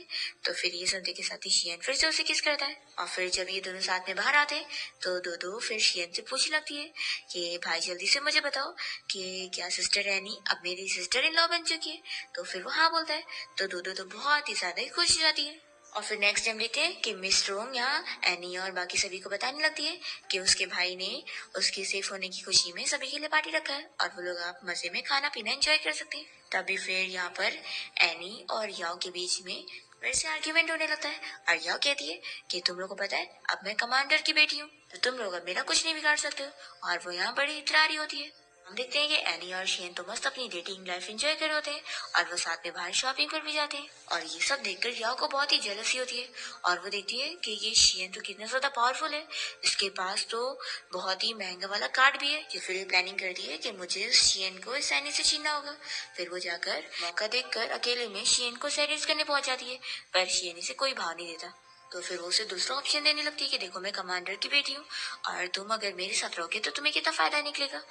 तो फिर ये सुनते के साथ ही शियन फिर से उसे किस करता है और फिर जब ये दोनों साथ में बाहर आते हैं तो दो फिर शियन से पूछने लगती है कि भाई जल्दी से मुझे मुझे बताओ कि क्या सिस्टर एनी अब मेरी सिस्टर इन लॉ बन चुकी है? तो फिर वो हाँ बोलता है। तो दोनों तो बहुत ही ज्यादा ही खुश हो जाती है। और फिर नेक्स्ट टाइम देखते हैं कि मिस रोंग यहाँ एनी और बाकी सभी को बताने लगती है कि उसके भाई ने उसके सेफ होने की खुशी में सभी के लिए पार्टी रखा है और वो लोग आप मजे में खाना पीना एंजॉय कर सकते हैं। तभी फिर यहाँ पर एनी और याओ के बीच में फिर से आर्ग्यूमेंट होने लगता है और याओ कहती है कि तुम लोग को पता है अब मैं कमांडर की बेटी हूँ, तो तुम लोग अब मेरा कुछ नहीं बिगाड़ सकते हो। और वो यहाँ बड़ी इतरारी होती है। हम देखते हैं कि एनी और शेन तो मस्त अपनी डेटिंग लाइफ एंजॉय कर रहे होते हैं और वो साथ में बाहर शॉपिंग पर भी जाते हैं। और ये सब देखकर याओ को बहुत ही जेलसी होती है और वो देखती है कि ये शेन तो कितना ज्यादा पावरफुल है, इसके पास तो बहुत ही महंगा वाला कार्ड भी है। फिर ये प्लानिंग करती है कि मुझे शेन को इस एनी से छीनना होगा। फिर वो जाकर मौका देखकर अकेले में शेन को सेरेस करने पहुंच जाती है, पर शेन इसे कोई भाव नहीं देता। तो फिर वो उसे दूसरा ऑप्शन देने लगती है कि देखो मैं कमांडर की बेटी हूँ और तुम अगर मेरे साथ रहोगे तो तुम्हें कितना फायदा निकलेगा।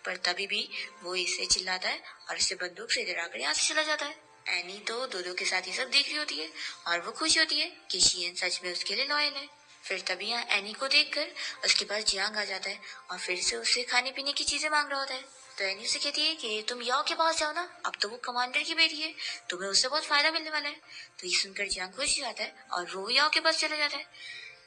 पर तभी भी वो इसे चिल्लाता है और इसे बंदूक से गिराकर यहाँ से चला जाता है। एनी तो दोनों के साथ ये सब देख रही होती है और वो खुश होती है कि शियन सच में उसके लिए लॉयल है। फिर तभी यहाँ एनी को देखकर उसके पास जियांग आ जाता है और फिर से उससे खाने पीने की चीजें मांग रहा होता है। तो एनी से कहती है कि तुम याओ के पास जाओ ना, अब तो वो कमांडर की बेटी है, तुम्हें उससे बहुत फायदा मिलने वाला है। तो ये सुनकर जियांग खुश हो जाता है और वो याओ के पास चला जाता है।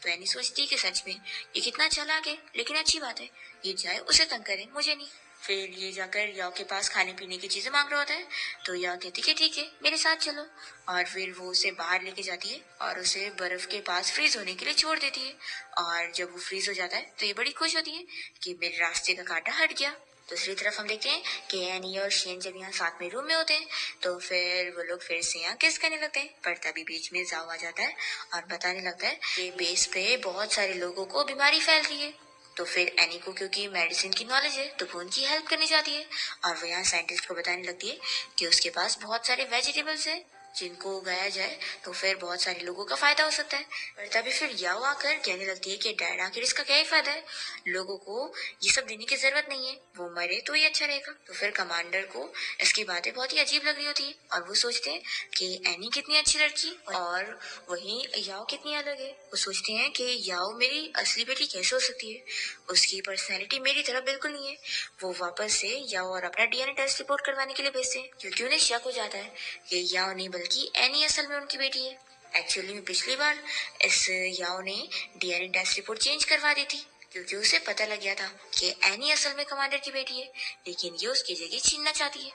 तो एनी सोचती है कि सच में ये कितना चालाक है, लेकिन अच्छी बात है ये जाए उसे तंग करे, मुझे नहीं। फिर ये जाकर याओ के पास खाने पीने की चीजें मांग रहा होता है। तो याओ कहती है ठीक है मेरे साथ चलो, और फिर वो उसे बाहर लेके जाती है और उसे बर्फ के पास फ्रीज होने के लिए छोड़ देती है। और जब वो फ्रीज हो जाता है तो ये बड़ी खुश होती है कि मेरे रास्ते का कांटा हट गया। दूसरी तरफ हम देखते हैं कि एनी और शेन जब यहाँ साथ में रूम में होते हैं तो फिर वो लोग फिर से यहाँ किस करने लगते हैं। पर तभी बीच में जाओ आ जाता है और बताने लगता है कि बेस पे बहुत सारे लोगों को बीमारी फैल रही है। तो फिर एनी को क्योंकि मेडिसिन की नॉलेज है तो वो उनकी हेल्प करनी चाहती है और वो यहाँ साइंटिस्ट को बताने लगती है कि उसके पास बहुत सारे वेजिटेबल्स है जिनको उगाया जाए तो फिर बहुत सारे लोगों का फायदा हो सकता है। पर तभी फिर याओ आकर कहने लगती है कि डैड आखिर इसका क्या ही फायदा है, लोगों को ये सब देने की जरूरत नहीं है, वो मरे तो ही अच्छा रहेगा। तो फिर कमांडर को इसकी बातें बहुत ही अजीब लग रही होती है और वो सोचते हैं कि एनी कितनी अच्छी लड़की और वहीं याओ कितनी अलग है। वो सोचते हैं कि याओ मेरी असली बेटी कैसे हो सकती है, उसकी पर्सनैलिटी मेरी तरह बिल्कुल नहीं है। वो वापस से याओ और अपना डीएनए टेस्ट रिपोर्ट करवाने के लिए भेजते हैं क्योंकि उन्हें शक हो जाता है कि याओ नहीं बल्कि एनी असल में उनकी बेटी है। एक्चुअली में पिछली बार इस याओ ने डीएनए टेस्ट रिपोर्ट चेंज करवा दी थी क्योंकि उसे पता लग गया था कि एनी असल में कमांडर की बेटी है, लेकिन ये उसकी जगह छीनना चाहती है।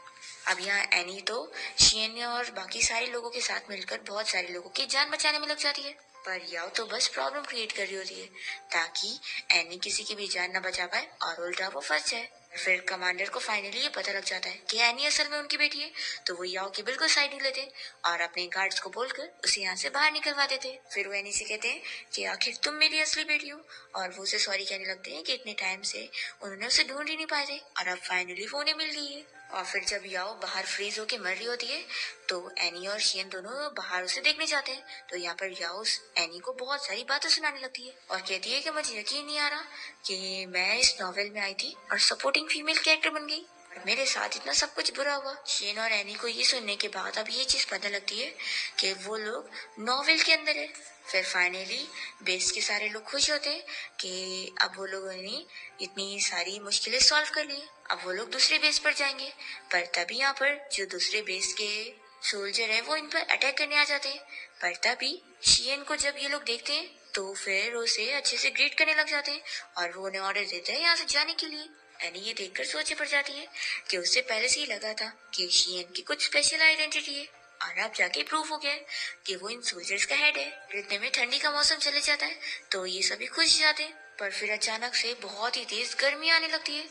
अब यहाँ एनी तो शियन और बाकी सारे लोगों के साथ मिलकर बहुत सारे लोगों की जान बचाने में लग जाती है, पर याओ तो बस प्रॉब्लम क्रिएट कर रही होती है ताकि एनी किसी की भी जान न बचा पाए और उल्टा वो फंस जाए। फिर कमांडर को फाइनली ये पता लग जाता है कि एनी असल में उनकी बेटी है, तो वो याओ की बिल्कुल साइड नहीं लेते और अपने गार्ड्स को बोलकर उसे यहाँ से बाहर निकलवा देते। फिर वो एनी से कहते हैं कि आखिर तुम मेरी असली बेटी हो, और वो उसे सॉरी कहने लगते हैं कि इतने टाइम से उन्होंने उसे ढूंढ ही नहीं पाए थे और अब फाइनली वो उन्हें मिल गई है। और फिर जब याओ बाहर फ्रीज होके मर रही होती है तो एनी और शियन दोनों बाहर उसे देखने जाते हैं। तो यहाँ पर याओ एनी को बहुत सारी बातें सुनाने लगती है और कहती है कि मुझे यकीन नहीं आ रहा कि मैं इस नॉवेल में आई थी और सपोर्टिंग फीमेल कैरेक्टर बन गई और मेरे साथ इतना सब कुछ बुरा हुआ। शियन और एनी को ये सुनने के बाद अब ये चीज पता लगती है कि वो लोग नॉवेल के अंदर है। फिर फाइनली बेस के सारे लोग खुश होते हैं कि अब वो लोगों ने इतनी सारी मुश्किलें सॉल्व कर ली। अब वो लोग दूसरे बेस पर जाएंगे, पर तभी यहाँ पर जो दूसरे बेस के सोल्जर है वो इन पर अटैक करने आ जाते हैं। पर तभी शियन को जब ये लोग देखते हैं तो फिर उसे अच्छे से ग्रीट करने लग जाते हैं और वो उन्हें ऑर्डर देते हैं यहाँ से जाने के लिए। एनी ये देखकर सोचे पड़ जाती है कि उसे पहले से ही लगा था कि शियन की कुछ स्पेशल आइडेंटिटी है और अब जाके प्रूफ हो गया है कि वो इन सोल्जर्स का हेड है। इतने में ठंडी का मौसम चले जाता है तो ये सभी खुश जाते हैं, पर फिर अचानक से बहुत ही तेज गर्मी आने लगती है।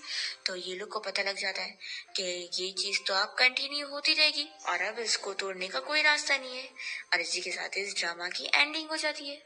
तो ये लोग को पता लग जाता है कि ये चीज तो अब कंटिन्यू होती रहेगी और अब इसको तोड़ने का कोई रास्ता नहीं है, और इसी के साथ इस ड्रामा की एंडिंग हो जाती है।